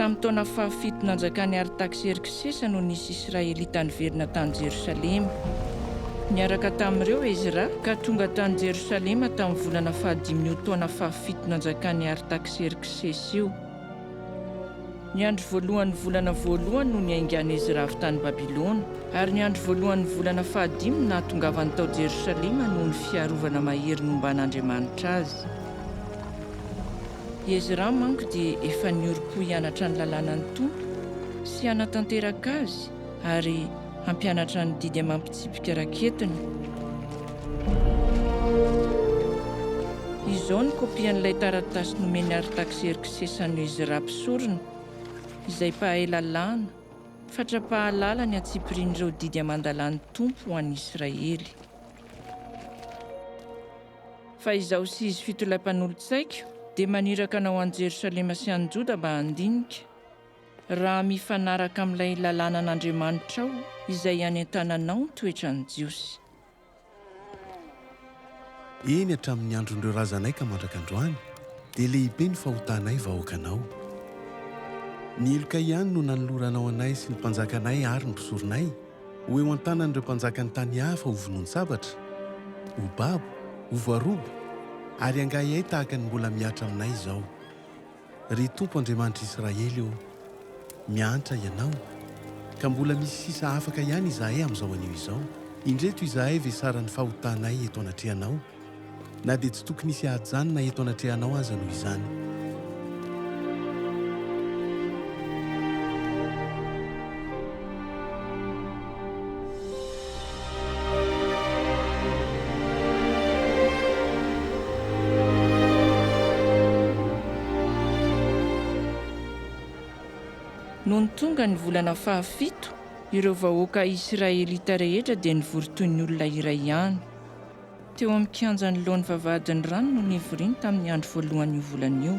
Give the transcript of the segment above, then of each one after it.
tamin'ny taona fahafito nanjakany Artaxerxes no nisy Israelita niverina tany Jerosalema. Niaraka tamin'ireo Ezra ka tonga tany Jerosalema tamin'ny volana fahadiminy taona fahafito nanjakany Artaxerxes io. Ny andro voalohan'ny volana voalohany no niaingany Ezra avy tany Babilôna, ary ny andro voalohan'ny volana fahadimy nahatongavany tao Jerosalema noho ny fiarovana mahery nomban'Andriamanitra azy. Ezra manko dia efa nioroko hianatra ny lalànan'ny Tompo sy hanatanteraka azy ary hampianatra ny didy amampitsipika raketiny. Izao ny kopian'ilay taratasy nomeny Artaxerxes an'i Ezra mpisorona, izay mpahay lalàna, fatra-pahalala ny atsipirian'ireo didy amandalan'ny Tompo ho an'ny Israely. Fa izaho sy izy fito ilay mpanolontsaiko dia maniraka anao an'i Jerosalema sy an'i Joda mba handinika, raha mifanaraka amin'ilay lalàna an'Andriamanitra ao izay hanentananao ny toetran'ny Jiosy. Eny hatramin'ny andron'ireo razanay ka mandrak'androany dia lehibe ny fahotanay vahoakanao. Ny eloka ihany no nanoloranao anay sy ny mpanjakanay ary ny mpisoronay ho eo an-tanan'ireo mpanjakany tany hafa ho vonon-tsabatra, ho babo, ho voarobo, ary angahay tahaka ny mbola miatra aminay izao. Ry Tompo Andriamanitra Israely eo, miantra ianao, ka mbola misy sisa afaka ihany izahay amin'izao anio izao. Indreto izahay vesara ny fahotanay eto anatrehanao, na dia tsy tokony hisy ajanona eto anatrehanao aza noho izany. Noho ny tonga ny volana fahafito, ireo vahoaka Israelita rehetra dia nivory toy ny olona iray ihany. Teo amin'ny kianjan'ny laon'ny vavahadin'ny rano no nivoriany tamin'ny andro voalohan'io volana io.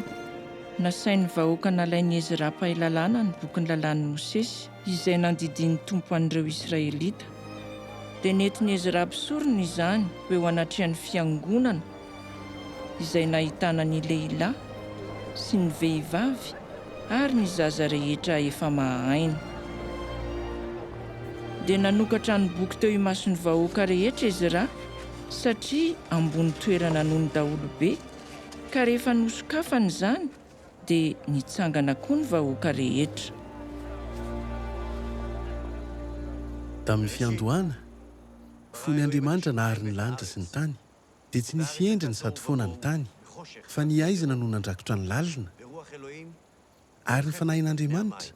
Nasain'ny vahoaka nalain'i Ezra mpahay lalàna ny bokin'ny lalàn'i Mosesy izay nandidin'ny Tompo an'ireo Israelita. Dia nentin'i Ezra mpisorona izany ho eo anatrehan'ny fiangonana izay nahitana ny lehilahy sy ny vehivavy ary ny zaza rehetra efa mahaina. Dia nanokatra ny boky teo imason'ny vahoaka rehetra Ezra satria ambony toerana noho ny daholo be, ka rehefa nosokafany izany dia nitsangana koa ny vahoaka rehetra. Tamin'ny fiandohana, fon'ny Andriamanitra nahary ny lanitra sy ny tany, dia tsy nisy endriny sady foana ny tany, fa ny aizana no nandrakotra ny lalina. Ary ny fanahin'Andriamanitra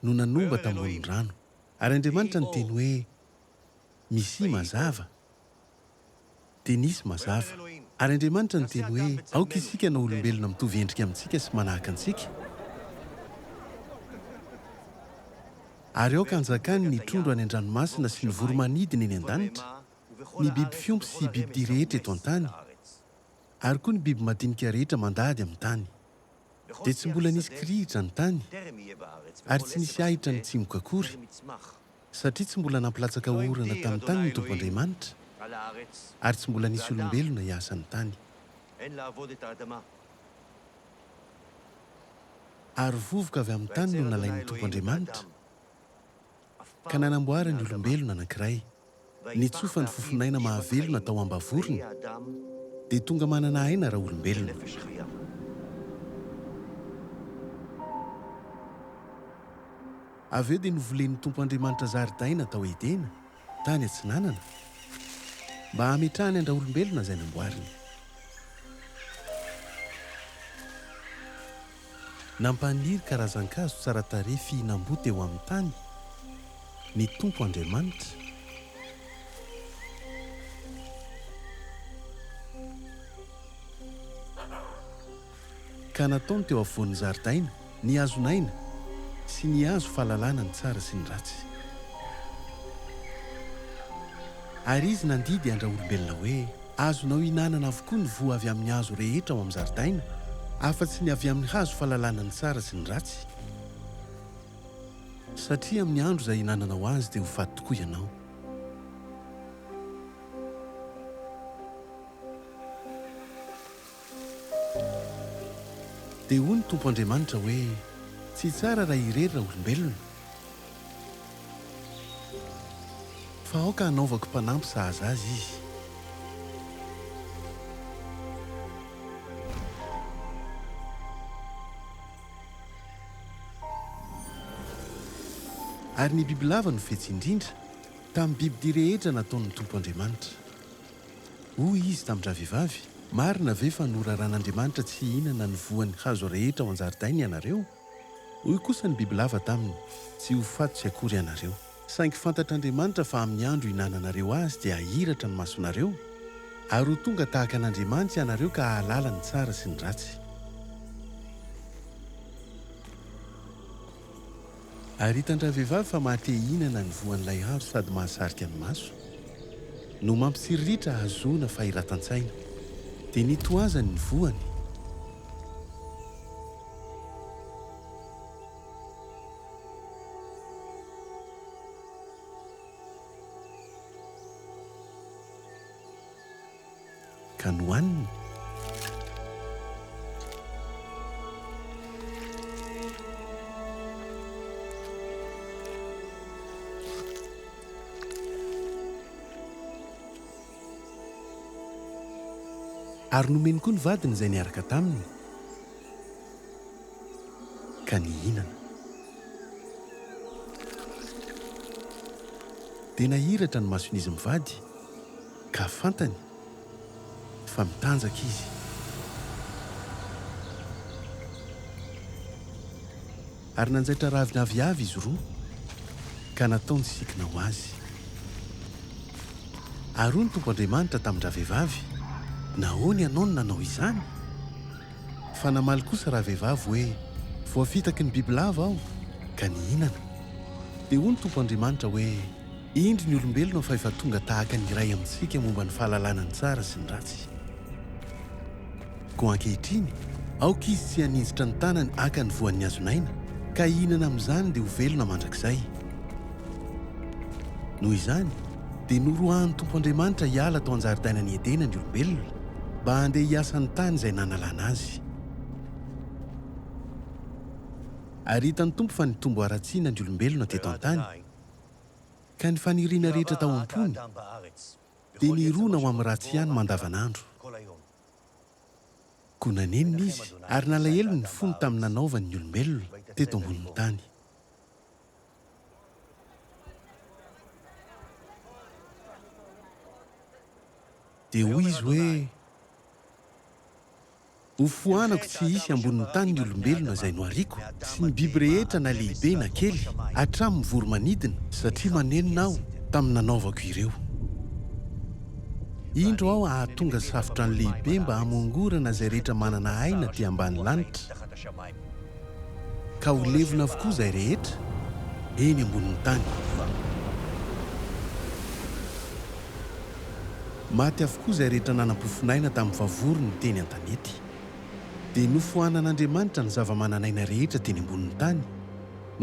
no nanomba tambony rano. Ary Andriamanitra ny teny hoe misy mazava, dia nisy mazava. Ary Andriamanitra ny teny hoe aoka isika na olombelona mitovy endrika amintsika sy manahaka antsika. Ary aoka hanjakany ny trondro any an-dranomasina sy ny voromanidina eny an-danitra, ny biby fiompy sy bibidia rehetra eto an-tany, ary koa ny biby madinika rehetra mandady amin'ny tany. Dia tsy mbola nisy kirihitra ny tany, ary tsy nisy ahitra ny tsimoka akory, satria tsy mbola nampilatsaka orana tamin'ny tany ny Tompo Andriamanitra, ary tsy mbola nisy olombelona hiasa ny tany. Ary vovoka avy amin'ny tany no nalain'ny Tompo Andriamanitra, ka nanamboara ny olombelona anankiray, nitsofa ny fofinaina mahavelona tao ambavorony, dia tonga manana aina raha olombelona. Avy eo dia novolen'ny Tompo Andriamanitra zaridaina tao Edena, tany atsinanana, mba hametrahany andra olombelona izay namboariny. Nampaniry karazan-kazo tsara tarehy fihinam-boa teo amin'ny tany ny Tompo Andriamanitra. Ka nataony teo afovoan'ny zaridaina ny hazonaina sy ny hazo fahalalana ny tsara sy ny ratsy. Ary izy nandidy andra olombelona hoe azonao hinanana avokoa ny voa avy amin'ny hazo rehetra ao amin'ny zaridaina, afa-tsy ny avy amin'ny hazo fahalalana ny tsara sy ny ratsy, satria amin'ny andro izay hinananao azy dia ho faty tokoa ianao. Dia hoy ny Tompo Andriamanitra hoe tsy tsara raha irerira olombelona fa aoka hanaovako mpanampy sahaza azy izy. Ary ny bibilava no fetsy indrindra tamin'ny bibidia rehetra nataon'ny Tompo Andriamanitra. Hoy izy tamin'ndra vehivavy, marina ve fa noraran'Andriamanitra tsy hihinana ny voan'ny hazo rehetra ao an-jaridaina ianareo? Hoy kosa ny bibilava taminy, tsy ho fatotsy akory ianareo. Saingy fantatr'Andriamanitra fa amin'ny andro hinananareo azy dia hahiratra ny masonareo, ary ho tonga tahaka an'Andriamanitra ianareo ka hahalala ny tsara sy ny ratsy. Ary hitandra vehivavy fa mahate hihinana ny voan'ilay hazo sady mahasarika ny maso, no mampitsiriritra hazoana fahiratan-tsaina, dia nitoazany ny voany. Ka nohaniny. Ary nomeny koa ny vadiny izay niaraka taminy, ka nihinana. Dia nahiratra ny mason'izy mivady, ka fantany fa mitanjaka izy. Ary nanjaitra ravinavy izy roa, ka nataony sikina ho azy. Ary hoy ny Tompo Andriamanitra tamin'ndra vehivavy, nahoana ianao no nanao izany? Fa namaly kosa raha vehivavy hoe, voafitaky ny bibilava aho, ka nihinana. Dia hoy ny Tompo Andriamanitra hoe, indro ny olombelona fa efa tonga tahaka ny iray amintsika momba ny fahalalana ny tsara sy ny ratsy. Koa ankehitriny, aoka izy tsy haninjitra ny tanany haka ny voan'ny hazonaina, ka hihinana amin'izany dia ho velona mandrakizay. Noho izany, dia norohan'ny Tompo Andriamanitra hiala tao an-jaridaina ny Edena ny olombelona, mba handeha hiasa ny tany izay nanalana azy. Ary hitan'ny Tompo fa nitombo haratsiana ny olombelona teto an-tany, ka ny faniriana rehetra tao am-pony dia nirona ho amin'ny ratsy ihany mandavanandro. Koa nanenina izy ary nalahelo ny fony tamin'ny nanaovany ny olombelona teto ambonin'ny tany. Dia hoy izy hoe, ho foanako tsy hisy ambonin'ny tany ny olombelona izay nohariako, sy ny biby rehetra na lehibe na kely, hatramin'ny voromanidina, satria manenina aho tamin'ny nanaovako ireo. Indro aho hahatonga safotra ny lehibe mba hamongorana izay rehetra manana aina ty ambany lanitra, ka ho levona avokoa izay rehetra eny ambonin'ny tany. Maty avokoa izay rehetra nanam-pofinaina tamin'ny vavoro ny teny an-tanety. Dia nofohanan'Andriamanitra ny zava-mananaina rehetra teny ambonin'ny tany,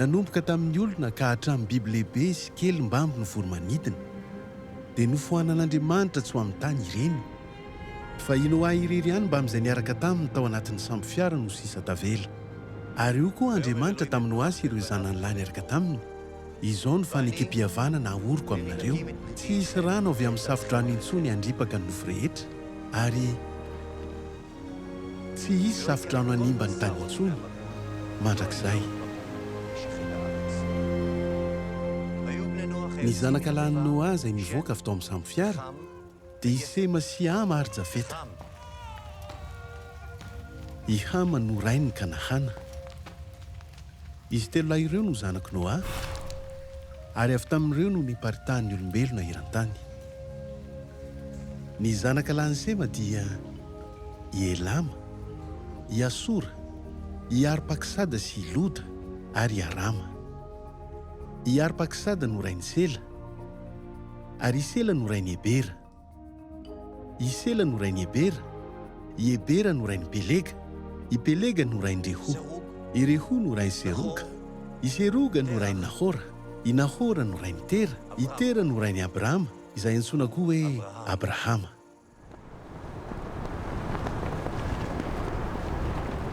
nanomboka tamin'ny olona ka hatramin'ny biby lehibe sy kely mbamby ny voromanidina. Dia nofohanan'Andriamanitra tsy ho amin'ny tany ireny, fa inoa irery ihany mba amin'izay niaraka taminy tao anatin'ny sambo fiara no sisa tavela. Ary io koa Andriamanitra tamin'ny ho asy ireo zanany lahy niaraka taminy, izao no fanekam-pihavana na ahoroko aminareo, tsy hisy rano avy amin'ny safodrano intsony handripaka ny nofo rehetra, ary tsy hisy safodrano hanimba ny tany intsony mandrakizay. Ny zanaka lahy ny Noa izay nivoaka avy tao amin'ny sambo fiara dia i Sema sy Hama ary Jafeta. I Hama no rainy Kanahana. Izy telo lahy ireo no zanaka Noa, ary avy tamin'ireo no niparitahan'ny olombelona eran-tany. Ny zanaka lahy ny Sema dia i Elama, i Asora, i Arpaksada sy i Loda ary i Arama. I Arpaksada no rainy Sela, ary i Sela no rainy Ebera. I Sela no rainy Ebera, i Ebera no rainy Pelega, i Pelega no rainy Rehu, i Rehu no rainy Seruga, i Seruga no rainy Nahora, i Nahora no rainy Tera, i Tera no rainy Abrahama, izay antsoina koa hoe Abrahama.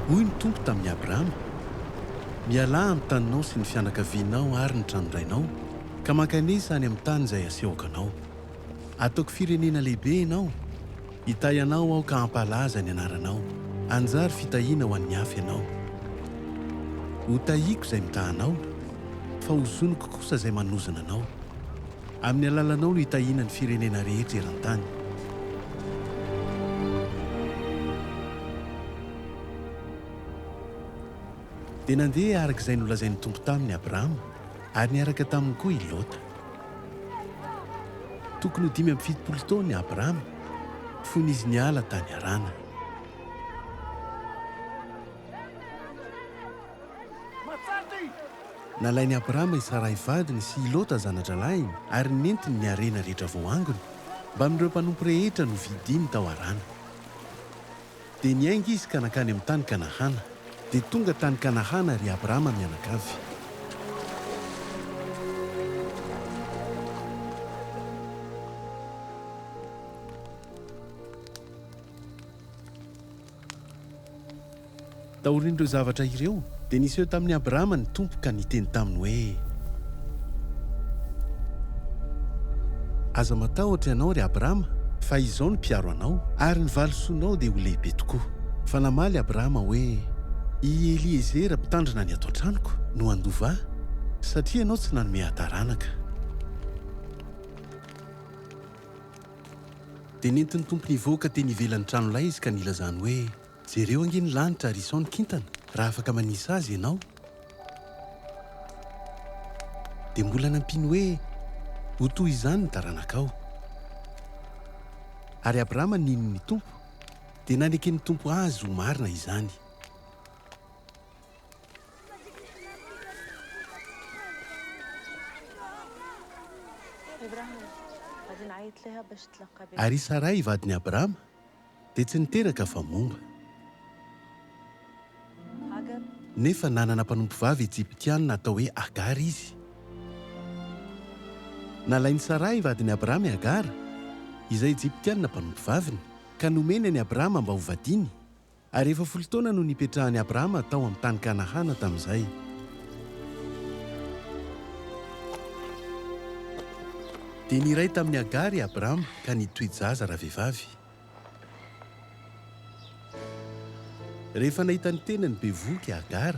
Hoy ny Tompo tamin'ny Abrahama, miala amin'ny taninao sy ny fianakavianao ary ny tranorainao ka mankanesa any amin'ny tany izay asehoaka anao. Ataoko firenena lehibe ianao, hitay anao aho ka hampalaza ny anaranao, anjary fitahiana ho an'ny hafa ianao. Ho tahiako izay mitahanao, fa ho zoniko kosa izay manozana anao. Amin'ny alalanao no hitahiana ny firenena rehetra eran-tany. Dia nandeha araka izay nolazain'ny tompo taminy Abrahama ary niaraka taminy koa i Lota. Tokony ho 570 taona i Abrahama fony izy niala tany Harana. Nalain'i Abrahama i Sarai vadiny sy i Lota zanatra lahiny ary nentiny ny harena rehetra voangony mba amin'ireo mpanompo rehetra no vidiny tao Harana. Dia niainga izy ka nakany amin'ny tany Kanahana. Dia tonga tany Kanahana ry Abrahama mianakavy. Taorian'ireo zavatra ireo dia niseho tamin'ny Abrahama ny tompo ka niteny taminy hoe: aza matahotra ianao ry Abrahama, fa izao no mpiaro anao ary ny valisoanao dia ho lehibe tokoa. Fa namaly Abrahama hoe: i Eliezera mpitandrina ny ato an-tranoko no andova satria ianao tsy nanome ahataranaka. Dia nentin'ny tompo nivoaka teny ivelan'ny tranolay izy ka nilazany hoe: jereo ange ny lanitra ary isao ny kintana raha afaka manisa azy ianao. Dia mbola nampiny hoe ho toy izany ny taranakao. Ary Abrahama nino ny tompo dia nanaiky ny tompo azy ho marina izany. Ary Sarai vadiny Abrahama dia tsy niteraka fa momba. Nefa nanana mpanompo vavy Ejiptianina atao hoe Agara izy. Nalain'i Sarai vadiny Abrahama i Agara, izay Ejiptianina mpanompo vaviny, ka nomeny any Abrahama mba ho vadiny. Ary efa 10 taona no nipetrahany Abrahama tao amin'ny tany Kanahana tamin'izay. Dia niray tamin'ny Agara i Abrahama ka nitoy zaza ravehivavy. Rehefa nahita ny tenany bevoky Agara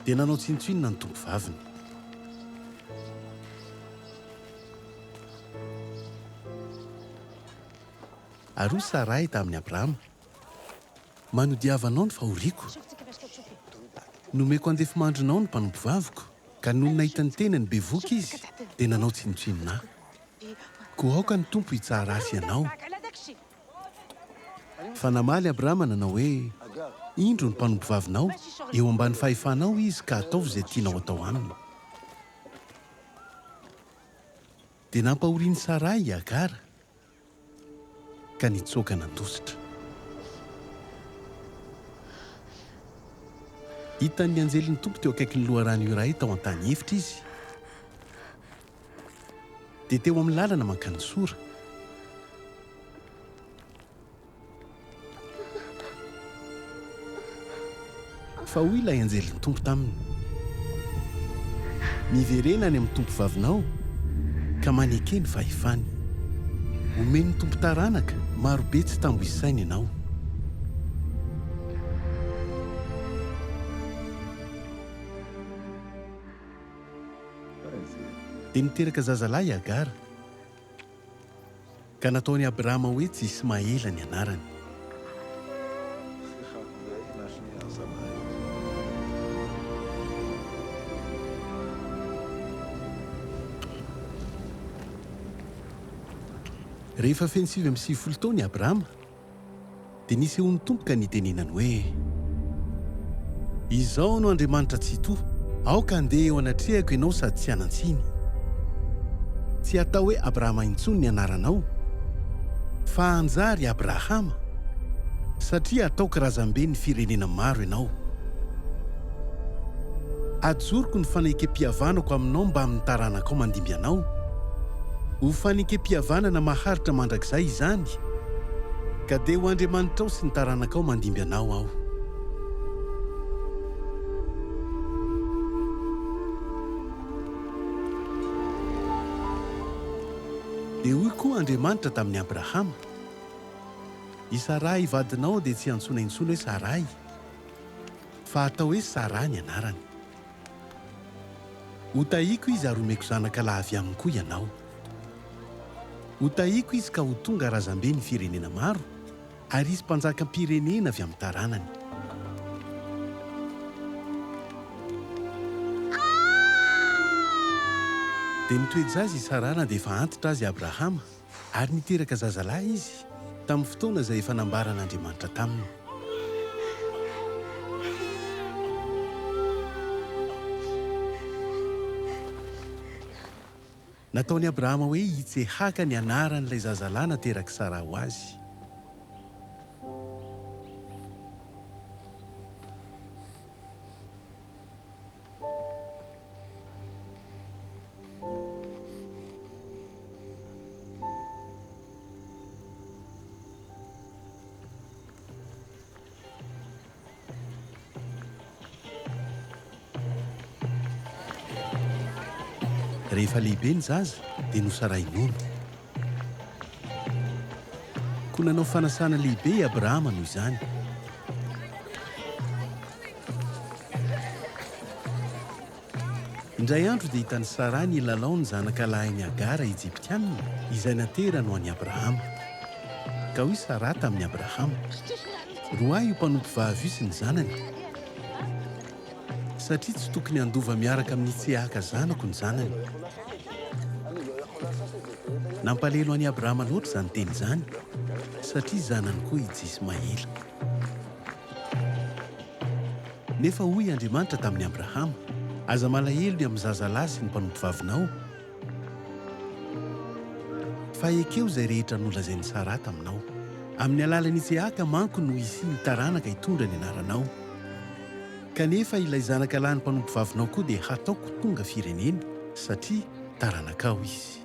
dia nanao tsinotsinona ny tompo vaviny. Ary Sarai tamin'ny Abrahama: manodiavanao ny fahoriako, nomeko andefa mandronao ny mpanompo vaviko. Ka noho nahita ny tenany bevoky izy dia nanao tsinotsinona. Koa aoka ny tompo hitsara asy ianao. Fa namaly Abrahama nanao hoe: indro ny mpanompo vavinao, eo ambany fahefanao izy ka ataovy izay tianao atao aminy. Dia nampahoriany Sarai i Agara ka nitsoaka nandositra. Hitan'ny anjelin'ny tompo teo akaikin'ny loharano iray tao an-tany efitra izy. Dia teo amin'ny lalana mankany Sora. Fa hoy ilay anjelin'ny tompo taminy: miverena any amin'ny tompo vavinao ka manekeny fahefany. Omeny tompo taranaka, marobe tsy tambo isaina ianao. Dia niteraka zazalahy Agara ka nataony Abrahama hoe Jismaela ny anarany. Rehefa feno 770 taona i Abrahama dia nisehon'ny tompo ka nitenenany hoe: izao no Andriamanitra tsy toa, aoka andeha eo anatrehako ianao sady tsy hanantsiny. Tsy atao hoe Abrahama intsony ny anaranao, fa anjary Abrahama, satria ataoko razambe ny firenena maro ianao. Ajoroko ny fanaikam-pihavanako aminao mba amin'ny taranakao mandimby anao. Ho fanaikam-pihavanana maharitra mandrakizay izany, ka dia ho Andriamanitra ao sy ny taranakao mandimby anao aho. dia hoy koa Andriamanitra tamin'ny Abrahama: i Sarai vadinao dia tsy antsoina intsony hoe Sarai, fa atao hoe Sara ny anarany. Ho tahiko izy ary homeko zanaka lahy avy aminy koa ianao. Ho tahiko izy ka ho tonga razambe ny firenena maro, ary izy mpanjakam-pirenena avy amin'ny taranany. Dia nitoeja azy i Sara na dia efa antitra azy Abrahama, ary niteraka zazalahy izy tamin'ny fotoana izay efa nambaran'Andriamanitra taminy. Nataony Abrahama hoe hitsehaka ny anaran'ilay zazalahy nateraka Sara ho azy. Rehefa lehibe ny zaza dia nosarainono. Koa nanao fanasana lehibe Abrahama noho izany. Indray andro dia hitany Sara ny lalao ny zanaka lahiny Agara Ejiptianina izay naterany ho an'i Abrahama. Ka hoy Sara tamin'ny Abrahama: roa io mpanompo vavy io sy ny zanany, satria tsy tokony handova miaraka amin'ny tsehaka zanako ny zanany. Nampalelo an'i Abrahama loatra izany teny izany, satria zanany koa izy Ismaela. Nefa hoy Andriamanitra tamin'ny Abrahama: aza malahelo ny amin'ny zazalahy sy ny mpanompo vavinao, fa ekeo izay rehetra nolazainy Sara taminao. Amin'ny alalan'ny tsehaka manko no isiany taranaka hitondra ny anaranao. Kanefa ilay zanaka lahy ny mpanompo vavinao koa dia hataoko tonga firenena, satria taranakao izy.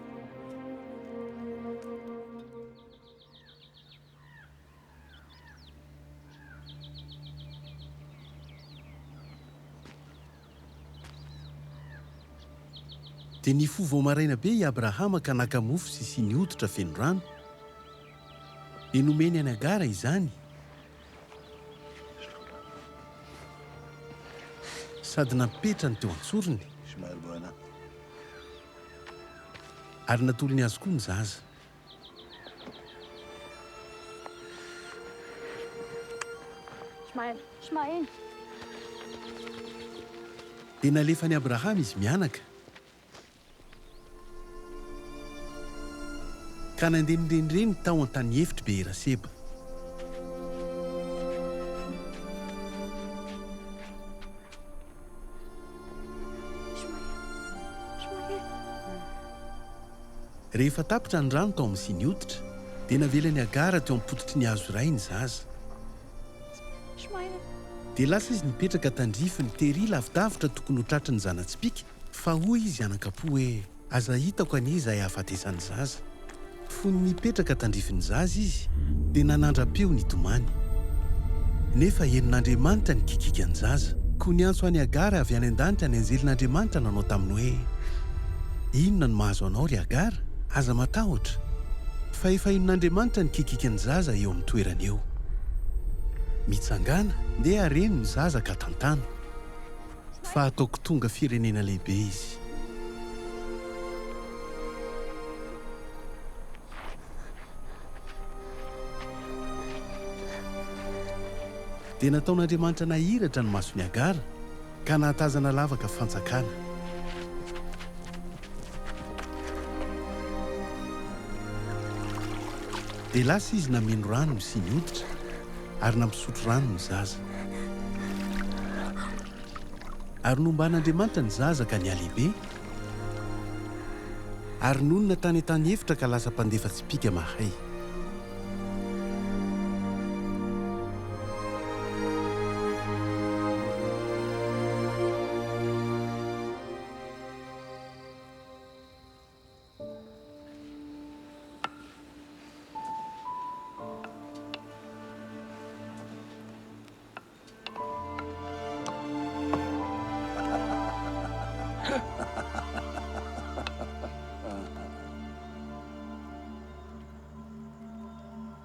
Dia nifoha vao maraina be i Abrahama ka naka mofo sy siany hoditra feno rano, dia nomeny any Agara izany, sady napetrany teo antsorony, ary natolony azy koa ny zaza. Dia nalefa ny Abrahama izy mianaka, ka nandeha nirenireny tao an-tany efitra Beerseba. Rehefa tapitra ny rano tao amin'ny siny hoditra, dia navelany Agara teo am-pototry ny hazo iray ny zaza. Dia lasa izy nipetraka tandrifiny tery lavidavitra tokony ho tratry ny zana-tsipika, fa hoy izy anakapo hoe aza hitako anie izay hahafatesany zaza. Fony nipetraka tandrifiny zaza izy, dia nanandra-peo ny tomany. Nefa henon'Andriamanitra ny kikika ny zaza, koa ny antso any Agara avy any an-danitra ny anjelin'Andriamanitra nanao taminy hoe: inona no mahazo anao ry Agara? Aza matahotra. Fa efa henon'Andriamanitra ny kikika ny zaza eo amin'ny toerana eo. Mitsangana, ndeha hareno ny zaza ka tantana, fa ataoko tonga firenena lehibe izy. Dia nataon'Andriamanitra nahiratra ny mason'ny Agara, ka nahatazana lavaka fanjakana. Dia lasa izy nameno rano sy ny hoditra, ary nampisotro rano ny zaza. Ary nomban'Andriamanitra ny zaza ka nialehibe, ary nonona tany an-tany efitra ka lasa mpandefa tsipika mahay.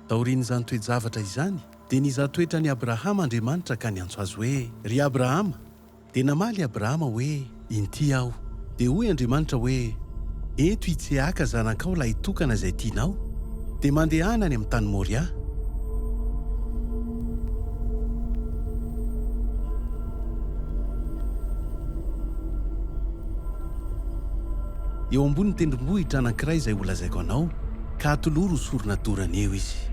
taorian'izany toejavatra izany dia nizatoetra ny abrahama andriamanitra ka ny antso azy hoe ry abrahama dia namaly abrahama hoe inty aho dia hoy andriamanitra hoe eto Itsiaka zanakao ilay tokana izay tianao dia mandehana any amin'ny tany Moria. Eo ambony tendrombohitra anankiray izay ho lazaiko anao ka atoloro sorona dorana eo izy.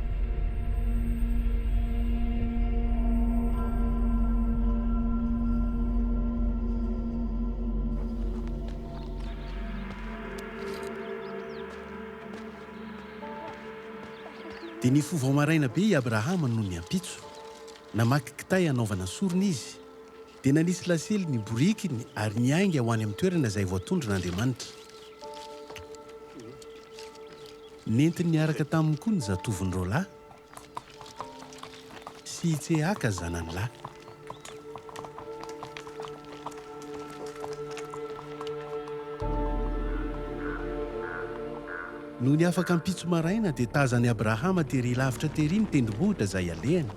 Dia nifoha vao maraina be i Abrahama noho ny ampitso. Namaky kitay anaovana sorona izy. Dia nanisy lasely ny borikiny ary niainga ho any amin'ny toerana izay voatondron'Andriamanitra. Nentiny niaraka taminy koa ny zatoviny roalahy sy Itsiaka zanany lahy. Noho ny afaka ampitso maraina dia tazany Abrahama tery lavitra tery ny tendrombohitra izay alehany.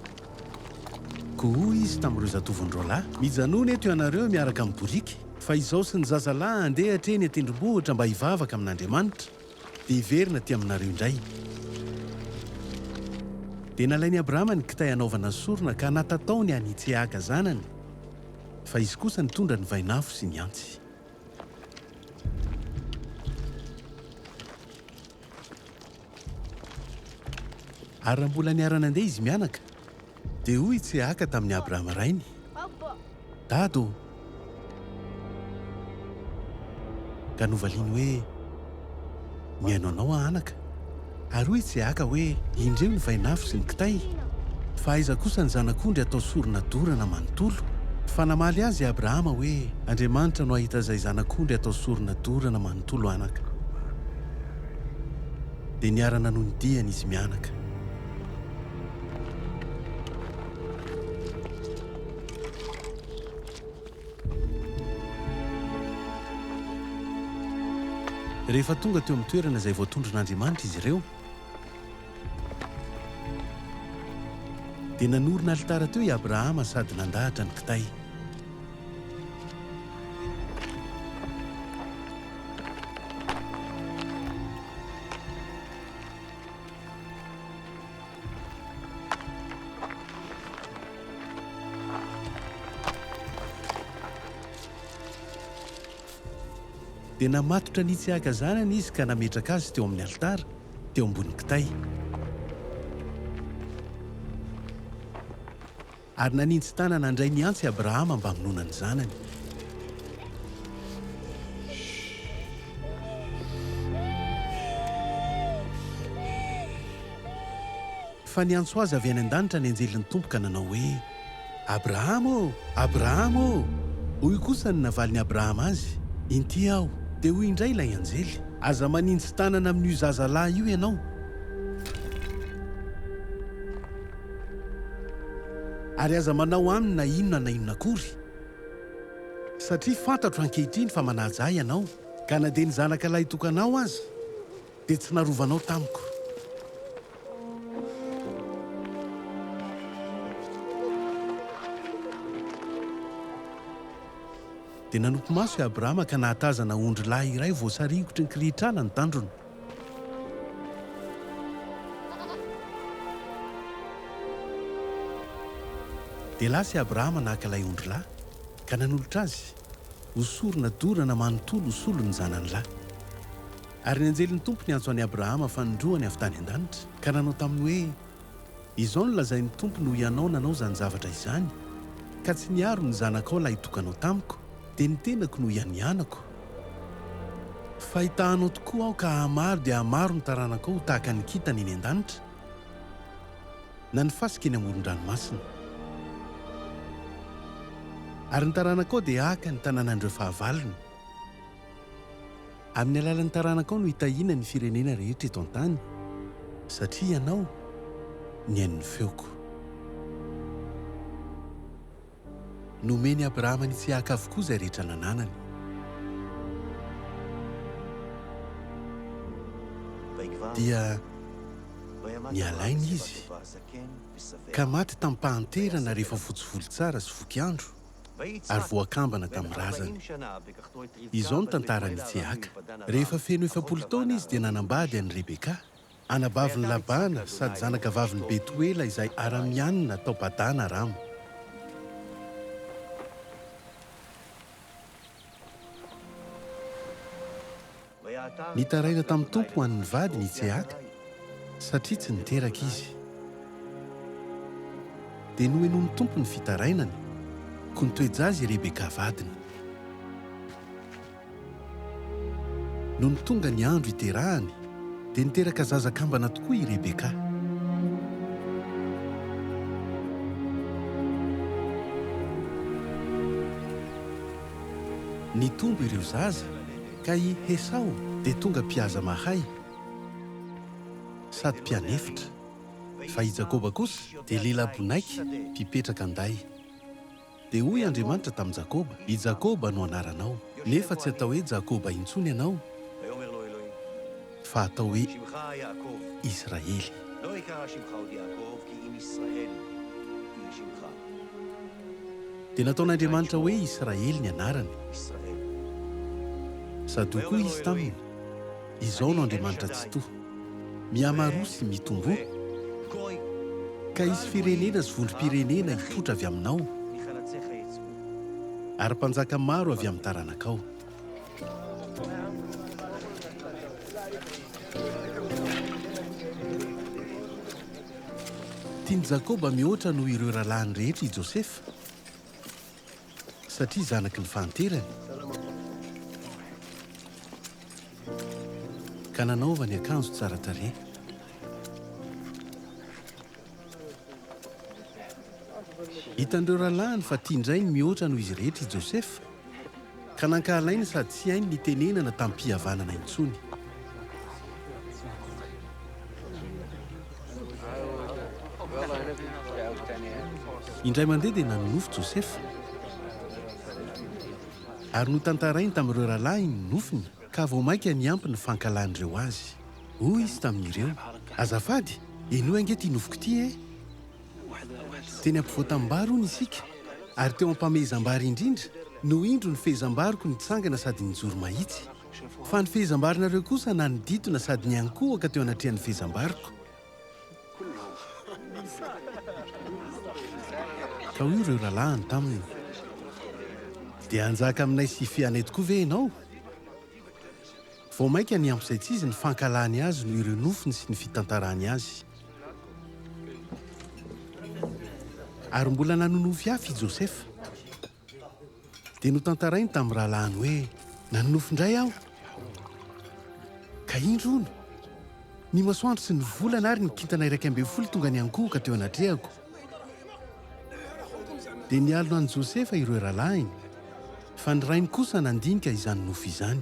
Koa hoy izy tamin'ireo zatoviny roalahy, mijanona eto ianareo miaraka amin'ny boriky, fa izaho sy ny zazalahy handeha hatreny an-tendrombohitra mba hivavaka amin'Andriamanitra dia hiverina ty aminareo indray. Dia nalainy Abrahama ny kitay anaovana sorona ka natataony any Itsiaka zanany, fa izy kosa nitondra ny vainafo sy ny antsy. Ary raha mbola niarana andeha izy mianaka dia hoy Itsiaka tamin'ny Abrahama rainy, dado, ka novaliany hoe mihaino anao anaka. Ary hoy Itsiaka hoe indreo ny vainafo sy ny kitay, fa aiza kosa ny zanak'ondry atao sorona dorana manontolo. Fa namaly azy Abrahama hoe Andriamanitra no ahita izay zanak'ondry atao sorona dorana manontolo anaka. Dia niarana noho ny diany izy mianaka. Rehefa tonga teo amin'ny toerana izay voatondron'Andriamanitra izy ireo dia nanorina alitara teo i Abrahama sady nandahatra ny kitay. Dia namatotra ny Itsiaka zanany izy ka nametraka azy teo amin'ny alitara, teo ambony kitay. Ary nanintsy tanana handray ny antsy Abrahama mba hamonoana ny zanany. Fa niantso azy avy any an-danitra ny anjelin'ny Tompo ka nanao hoe Abrahama ô, Abrahama ô. Hoy kosa ny navalin'ny Abrahama azy, inty aho. Dia hoy indray ilay anjely, aza manintsy tanana amin'io zazalahy io ianao. Ary aza manao aminy na inona akory. Satria fantatro ankehitriny fa manaja ahy ianao, ka na dia ny zanaka lahy tokanao aza, dia tsy narovanao tamiko. Dia nanompo maso i Abrahama ka nahatazana ondry lahy iray voasarikotry ny kirihitrana ny tandrony. Dia lasa i Abrahama nahaka ilay ondry lahy ka nanolotra azy ho sorona dorana manontolo ho solo ny zanany lahy. Ary ny anjelin'ny Tompo niantso an'i Abrahama fanindroany avy tany an-danitra ka nanao taminy hoe izao no lazain'ny Tompo noho ianao nanao izany zavatra izany, ka tsy niaro ny zanakao lahy tokanao tamiko, dia ny tenako no ihanianako. Fahitahanao tokoa aho ka hamaro dia hamaro ny taranakao tahaka ny kitana eny an-danitra na ny fasika eny amoron-dranomasina. Ary ny taranakao dia haka ny tanànan'ireo fahavalony. Amin'ny alalan'ny taranakao no hitahiana ny firenena rehetra eto an-tany, satria ianao ny hain'ny feoko. Nomeny Abrahama ny Itsiaka avokoa izay rehetra nananany. Dia nialaina izy ka maty tamin'mpahanterana rehefa fotsivolo tsara sy vokiandro ary voakambana tamin'ny razana. Izao no tantarany Iseaka. Rehefa feno 7 taona izy dia nanambady an'i Rebeka, anabaviny Labana sady zanaka vaviny Betuela izay Aramianina tao Padana Arama. Nitaraina tamin'ny tompo ho an'ny vadiny Iseaka satria tsy niteraka izy. Dia nohenohy ny tompo ny fitarainany ko nitoejazy Rebeka vadiny. Noho ny tonga ny andro iterahany dia niteraka zazakambana tokoa i Rebeka. Nitombo ireo zaza ka i Esau dia tonga mpihaza mahay sady mpianefitra, fa i Jakoba kosa dia lehilahy bonaika mpipetraka anday. Dia hoy Andriamanitra tamin'i Jakoba, i Jakoba no anaranao, nefa tsy atao hoe Jakoba intsony ianao, fa atao hoe Israely. Dia nataon'Andriamanitra hoe Israely ny anarany. Sady ho koa izy taminy, izao no Andriamanitra tsy toa, mihamaro sy mitombo, ka izy firenena sy vondrom-pirenena hipotra avy aminao, ary mpanjaka maro avy amin'ny taranakao. Tiany Jakoba mihoatra noho ireo rahalahiny rehetra i Josefa, satria zanaky ny fahanterany, ka nanaovany akanjo tsara tarehy. Hitandreo rahalahiny fa tia indray ny mihoatra noho izy rehetra i Josefa, ka nankahalaina sady tsy hainy nitenenana tamin'ny mpihavanana intsony. Indray mandeha dia nanonofy Josefa, ary notantarainy tamin'ireo rahalahy ny nofiny, ka vao mainka niampy ny fankalan'ireo azy. Hoy izy tamin'ireo, azafady, eno ange ty nofiko ty e? Teny ampivoatambaro hono isika, ary teo ampamezam-bary indrindra no indro ny fehezam-baroko nitsangana sady nijoro mahitsy. Fa ny fehezam-barinareo kosa na niditona sady niankohaka teo anatrehan'ny fehezam-baroko. Ka hoy ireo rahalahiny taminy, dia anjaka aminay sy fianay tokoa ve ianao? Vao mainka niampy izay tsy izy ny fankalany azy no ireo nofiny sy ny fitantarany azy. Ary mbola nanonofy afy i Josefa, dia notantarainy tamin'ny rahalahiny hoe, nanonofy indray aho. Ka indro hono, ny masoandro sy ny volana ary ny kintana 112 tonga niankohaka teo anatrehako. Dia nialona an'i Josefa ireo rahalahiny, fa ny rainy kosa nandinika izany nofy izany.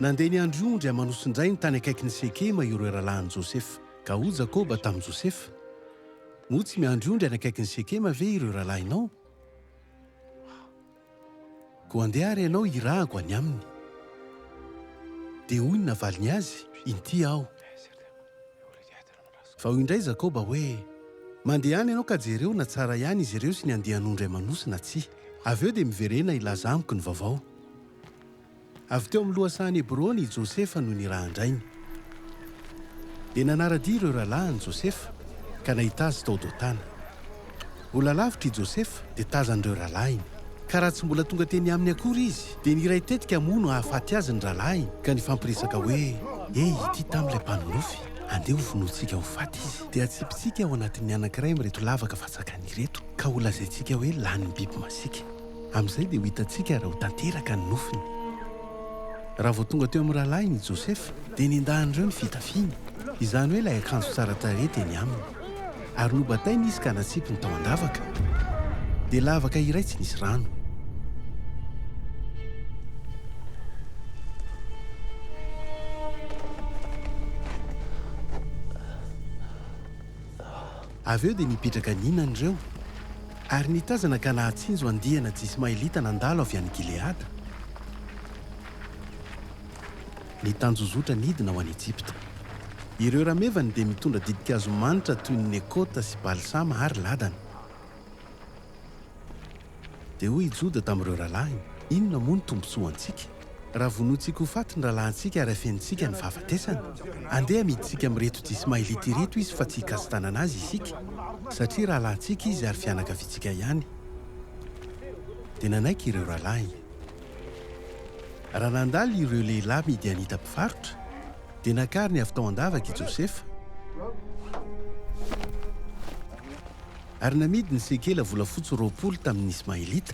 Nandeha ny andro ondry amanosindray ny tany akaiky ny Sekema ireo rahalahiny Josefa. Ka hoy Jakoba tamin'i Josefa, moa tsy miandry ondry any akaiky ny Sekema ve ireo rahalahinao? Ko andeha ary ianao hirahako any aminy. Dia hoy ny navaliny azy, inty aho. Fa hoy indray Jakoba hoe, mandeha any ianao ka jereo na tsara ihany izy ireo sy ny andehan'ondry amanosina tsia. Avy eo dia miverena ilaza amiko ny vaovao. Avy teo amin'ny lohasahan'ny Hebrony i Josefa no nirahandrainy. Dia nanaradia ireo rahalahiny Josefa ka nahita azy tao Dotana. Mbola lavitra i Josefa dia tazan'ireo rahalahiny. Ka raha tsy mbola tonga teny aminy akory izy, dia niray tetika moa no hahafaty azy ny rahalahy ka nifampiresaka hoe, ity tamin'ilay mpanonofy, andeha ho vonoantsika ho faty izy. Dia atsipitsika ao anatin'ny anankiray mireto lavaka fatsakany ireto, ka ho lazaintsika hoe lanin'ny biby masika. Amin'izay dia ho hitantsika raha ho tanteraka ny nofiny. Raha vao tonga teo amin'ny rahalahy i Josefa, dia niendahan'ireo ny fitafiany, izany hoe ilay akanjo tsara tarehy teny aminy. Ary nobatainy izy ka natsipy ny tao an-davaka, dia lavaka iray tsy nisy rano. Avy eo dia nipetraka ninan'ireo, ary nitazana ka nahatsinjo andihana Jismaelita nandalo avy any Gileada. ny tanjozotra nidina ho any Ejipta. Ireo ramevany dia mitondra didikazo manitra toy ny ekota sy balsama ary ladana. Dia hoy Joda tamin'ireo rahalahy, inona moa ny tombontsoa antsika? Raha vonoantsika ho faty ny rahalahintsika ary afentsika ny fahafatesana. Andeha amiditsika amin'ireto tsy Ismaelita ireto izy fa tsy hikasitanana azy isika, satria rahalahintsika izy ary fianakaviantsika ihany. Dia nanaiky ireo rahalahy. Raha nandalo ireo lehilahy Midianita mpivarotra, dia nakary ny avy tao andavaka i Josefa. Ary namidy ny sekela volafotsy 20 tamin'ny Ismaelita,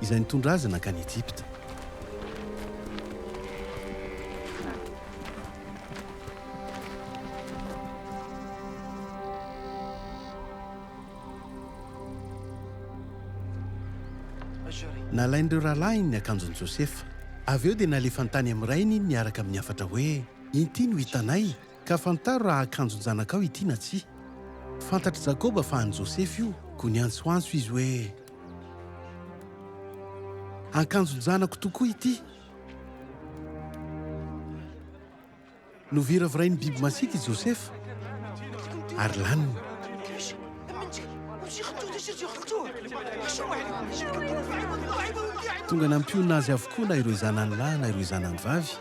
izay nitondra azy nakany Ejipta. Nalain'ireo rahalahy ny akanjon'i Josefa. Avy eo dia nalefa tany amin'ny rainy niaraka amin'ny hafatra hoe, ity no hitanay, ka fantaro raha akanjon zanakao ity na tsia. Fantatry Jakoba fa any Josefa io, koa ny antsoantso izy hoe, akanjon zanako tokoa ity. Noviravirainy biby masika i Josefa, ary laniny. Tonga nampiona azy avokoa na ireo zanany lahy na ireo zanany vavy,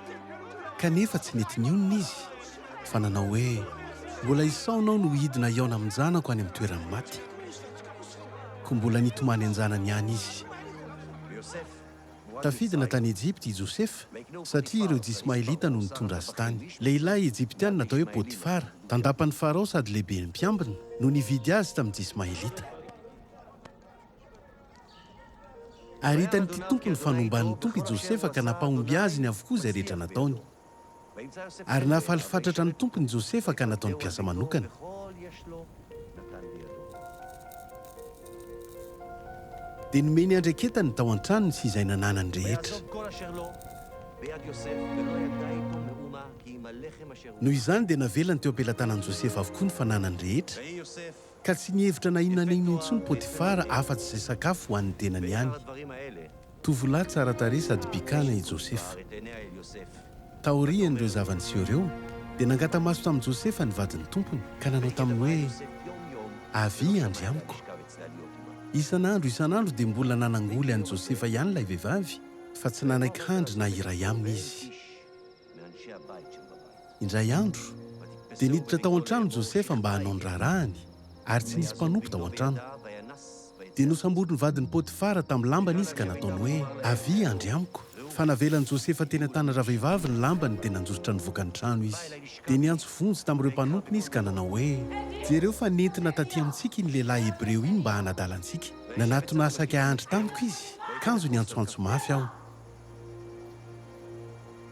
kanefa tsy nety nionina izy, fa nanao hoe, mbola isaonao no hidina iaona amin'ny zanako any amin'ny toerany maty. Ko mbola nitomany an-janany ihany izy. Tafidina tany Ejipta i Josefa, satria ireo Ismaelita no nitondra azy tany. Lehilahy Ejiptiana natao hoe Potifara, tandapany Farao sady lehibe ny mpiambina, no nividy azy tamin'ny Ismaelita. Ary hitan'ity tompo ny fanomban'ny tompo i Josefa ka nampahomby azy ny avokoa izay rehetra nataony. Ary nahafalifatratra ny tompo ny Josefa ka nataony mpiasa manokana. Dia nomeny andraketany tao an-tranony sy izay nananany rehetra. Noho izany dia navelany teo am-pelantanan'i Josefa avokoa ny fananany rehetra, ka tsy nihevitra na inona na inona intsony Potifara afa-tsy izay sakafo ho an'ny tenany ihany. Tovolahy tsara tarehy sady bikana i Josefa. Taorian'ireo zava-niseho ireo, dia nangata-maso tamin'i Josefa ny vadin'ny tompony, ka nanao taminy hoe, avy andry amiko. Isan'andro dia mbola nanangoly an'i Josefa ihany ilay vehivavy, fa tsy nanaiky handry na iray aminy izy. Indray andro, dia niditra tao an-trano Josefa mba hanao ny raharahany, ary tsy nisy mpanompo tao an-trano. Dia nosambory ny vadin'ny Potifara tamin'ny lambany izy ka nataony hoe, avy andry amiko. Fa navelan'i Josefa teny an-tany ravehivavy ny lambany dia nanjosotra nivoaka ny trano izy. Dia niantso vonjy tamin'ireo mpanompony izy ka nanao hoe, jereo fa nentina taty amintsika iny lehilahy Hebreo iny mba hanadala antsika. Nanatona asaka ahandry tamiko izy, kanjo ny antsoantso mafy aho.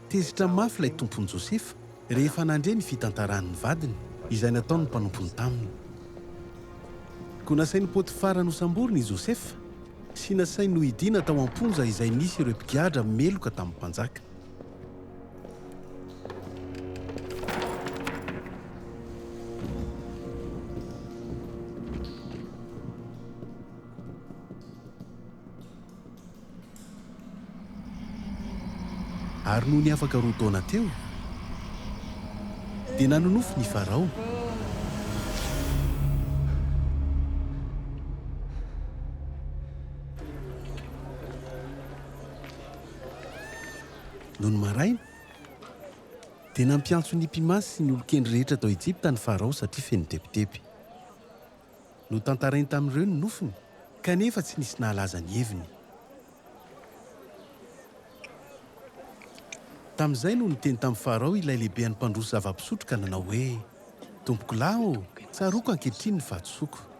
Tezitra mafy ilay tompony Josefa rehefa nandre ny fitantaran'ny vadiny, izay nataony mpanompony taminy. Koa nasain'ny Potifara nosamboriny i Josefa, sy nasainy no hidiana tao am-ponja izay nisy ireo mpigadra meloka tamin'ny mpanjaka. Ary noho ny afaka roa taona teo, dia nanonofo ny Farao. Noho ny maraina, dia nampiantso ny mpimasy sy ny olon-kendry rehetra tao Ejipta ny Farao satria feno tepitepy. No tantarainy tamin'ireo ny nofony, kanefa tsy nisy nahalaza ny heviny. Tamin'izay no niteny tamin'ny Farao ilay lehibe ny mpandroso zava-pisotro ka nanao hoe, tompoko lahy, tsaroako ankehitriny ny fahatosoako.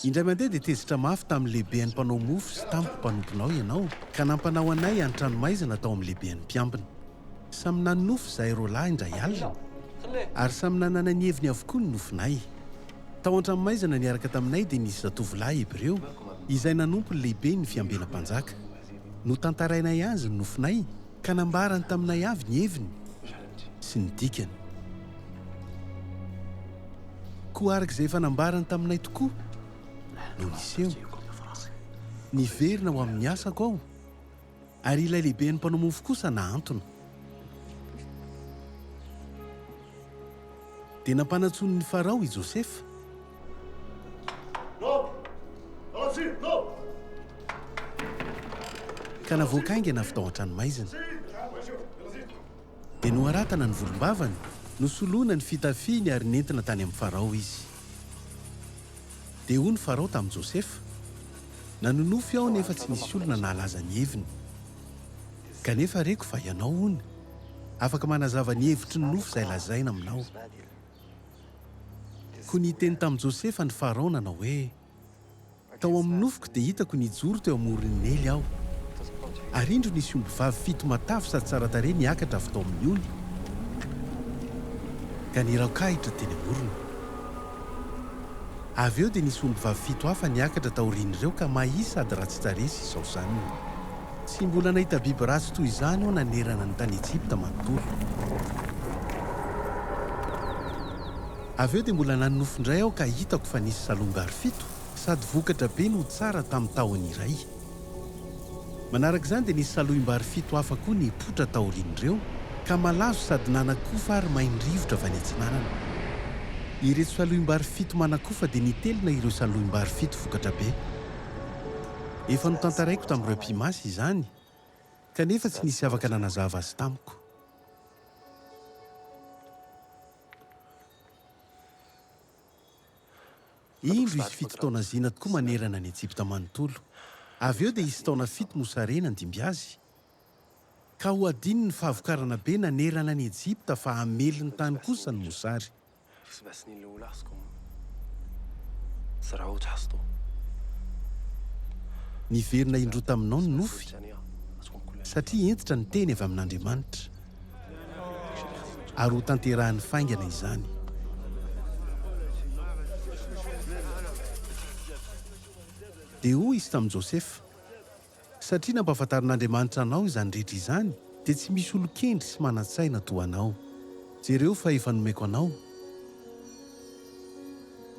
Indray mandeha dia tezitra mafy tamin'ny lehibe ny mpanao mofo sy tampoka mpanomponao ianao, ka nampanao anay an-tranomaizana tao amin'ny lehibe ny mpiambina. Samy nanonofo izahay roa lahy indray alina, ary samy nanana ny heviny avokoa ny nofinay. Tao an-tranomaizana niaraka taminay dia nisy zatovolahy Hebreo, izay nanompo ny lehibe ny fiambena-mpanjaka. No tantarainay azy ny nofinay, ka nambarany taminay avy ny heviny sy ny dikany. Koa arak'izay efa nambarany taminay tokoa no niseo, niverina ho amin'ny asako aho, ary ilay lehibe ny mpanao mofo kosa na antony dia nampanatsony ny farao i Josefa. Ka navoakaingana fitaotra ny maizina dia noharatana ny volombavany, nosoloana ny fitafiany ary nentina tany amin'ny farao izy. Dia hoy ny farao tamin'i Josefa, nanonofy aho nefa tsy nisy olona nahalaza ny heviny. Kanefa reko fa ianao hono afaka manazava ny hevitry ny nofo izay lazaina aminao. Koa niteny tamin'i Josefa ny farao nanao hoe, tao amin'ny nofoko dia hitako nijoro teo amoron'ny ely aho, ary indro nisy ombivavy 7 matavy sady tsara tarehy niakatra avy tao amin'ny ony. Ka niraokahitra teny amorony. Avy eo dia nisy ombivavy 7 hafa niakatra taorian'ireo ka mahisy sady ratsy taresy izao zany. Tsy mbola nahita biby ratsy toy izany aho nanerana ny tany Ejipta manontolo. Avy eo dia mbola nanonofindray aho ka hitako fa nisy salom-bary 7 sady vokatra be no tsara tamin'ny tahony iray. Manarak'izany dia nisy saloim-bary 7 hafa koa nipotra taorian'ireo ka malazo sady nanakofa ary main-drivotra avy any antsinanana. Ireto saloim-bary 7 manakofa dia nitelina ireo saloim-bary 7 vokatra be. Efa notantaraiko tamin'ireo mpimasy izany, kanefa tsy nisy afaka nanazava azy tamiko. Indro izy 7 taona zina tokoa manerana ny Ejipta manontolo. Avy eo dia isy taona 7 mosarena ndimby azy. Ka ho adiny ny fahavokarana be nanerana ny Ejipta fa hamely ny tany kosa ny mosary. Niverina indro taminao ny nofy satria entitra ny teny avy amin'Andriamanitra ary ho tanterahan'ny faingana izany. Dia hoy izy tamin'i Josefa, satria nampahafantarin'Andriamanitra anao izany rehetra izany dia tsy misy olo-kendry sy manan-tsaina toa anao. Jereo fa efa nomeko anao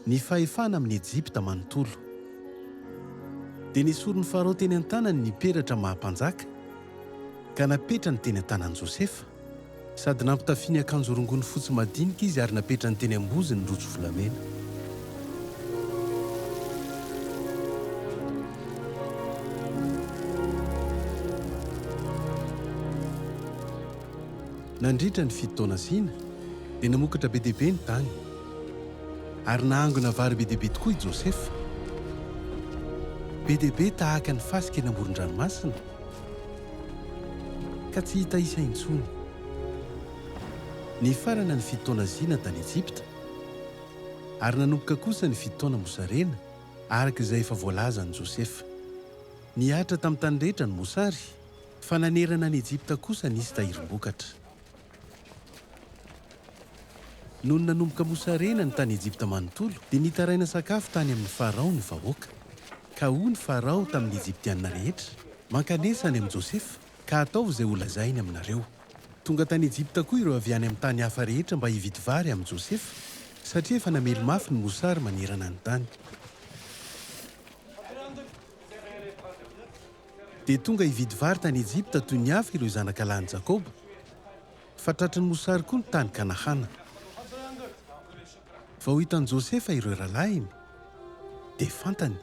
ny fahefana amin'ny Ejipta manontolo. Dia nisorony farao teny an-tanany ny peratra mahampanjaka ka napetra ny teny an-tanan'i Josefa sady nampitafiany akanjo rongony fotsy madinika izy ary napetra ny teny amboziny rojo volamena. Nandritra ny 7 taona zina dia namokatra be dehibe ny tany ary nahangona vary be dehibe tokoa i Josefa. Be dehibe tahaka ny fasika eny amoron-dranomasina ka tsy hita isa intsony. Ny farana ny 7 taona zina tany Ejipta ary nanomboka kosa ny 7 taona mosarena araka izay efa voalaza ny Josefa. Niatra tamin'ny tany rehetra ny mosary fa nanerana ny Ejipta kosa nisy tahirim-bokatra. Noho ny nanomboka mosarena ny tany Ejipta manontolo dia nitaraina sakafo tany amin'ny farao ny vahoaka. Ka hoy ny farao tamin'ny Ejiptianina rehetra, mankanesa any amin'ny Josefa ka ataovy izay ho lazainy aminareo. Tonga tany Ejipta koa ireo avy any amin'ny tany hafa rehetra mba hividy vary amin'ny Josefa satria efa namely mafy ny mosary manerana ny tany. Dia tonga hividy vary tany Ejipta toy ny hafa ireo zanaka lahin'i Jakoba, fa tratry ny mosary koa ny tany Kanahana. Vao hitan'i Josefa ireo rahalainy dia fantany.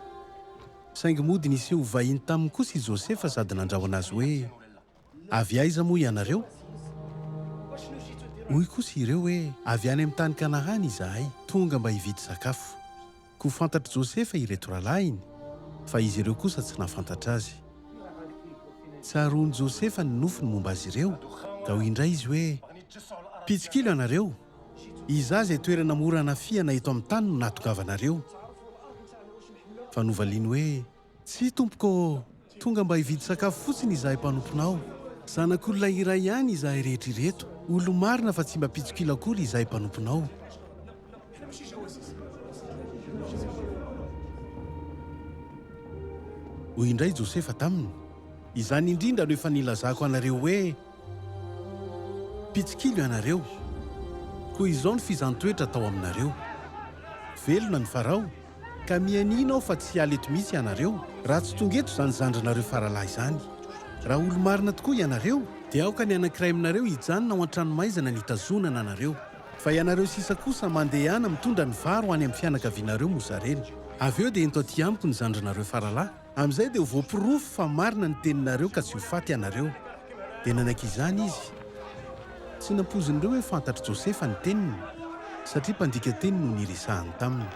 Saingy mody niseho vahiny taminy kosa i Josefa sady nandraona azy hoe, avy aiza moa ianareo? Hoy kosa ireo hoe, avy any amin'ny tany Kanahana izahay, tonga mba hividy sakafo. Koa fantatry Josefa ireto rahalainy, fa izy ireo kosa tsy nahafantatra azy. Tsaroany Josefa ny nofony momba azy ireo, ka hoy indray izy hoe, pitsikilo ianareo, izaho izay toerana mora hanafihana eto amin'ny tany no nahatogavanareo. Fa novaliany hoe, tsy tompoko, tonga mba hividy sakafo fotsiny izahay mpanomponao. Zanak'olona iray ihany izahay rehetra ireto, olo marina fa tsy mba pitsikilo akory izahay mpanomponao. Hoy indray Josefa taminy, izany indrindra no efa nilazako anareo hoe, pitsikilo ianareo, koa izao ny fizantoetra tao aminareo. Velona ny farao, ka mianina aho fa tsy haly eto mihitsy ianareo raha tsy tonga eto izany zandrinareo faralahy izany. raha olo marina tokoa ianareo dia aoka ny anankiray aminareo hijanona ao an-tranomaizana ny hitazonana anareo fa ianareo sisa kosa mandehana mitondra ny varo any amin'ny fianakavianareo mozareny. Avy eo dia ento aty amiko ny zandrinareo faralahy. Amin'izay dia ho voapirofo fa marina ny teninareo ka tsy ho faty ianareo. Dia nanaiky izany izy. Tsy nampozin'ireo hoe fantatry Josefa ny teniny satria mpandika teny no niresahany taminy.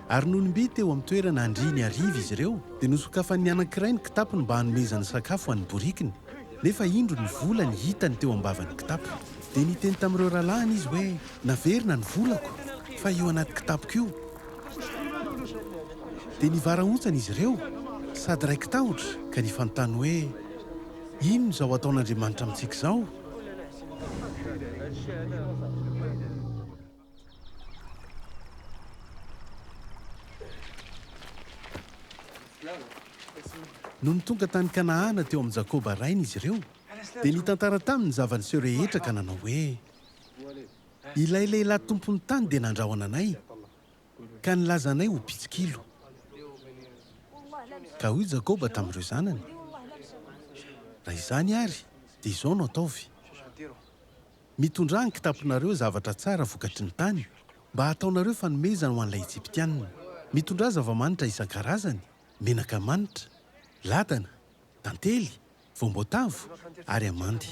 Ary nohonymby teo amin'ny toerana andriany ariva izy ireo dia nosokafan'ny anankiray ny kitapony mba hanomezany sakafo an'ny borikiny. Nefa indro ny vola ny hitany teo ambavany kitapo. Dia niteny tamin'ireo rahalahiny izy hoe naverina ny volako fa eo anaty kitapoko io. Dia nivaraontsana izy ireo sady raiky tahotra ka nifanontany hoe inona izao ataon'Andriamanitra amintsika izao? No nitonga tany Kanaana teo amin'ny Jakoba rainy izy ireo dia nitantara taminy zavaniseho rehetra ka nanao hoe ilay lehilahy tompony tany dia nandrahona anay ka nilaza anay ho mpitsikilo. Ka hoy Jakoba tamin'ireo zanany, raha izany ary dia izao no ataovy. Mitondrà ny kitaponareo zavatra tsara vokatry ny tany mba hataonareo fanomezana ho an'ilay Ejiptianina. Mitondrà zava-manitra isan-karazany, menaka manitra, ladana, tantely, voamboatavo ary amandy.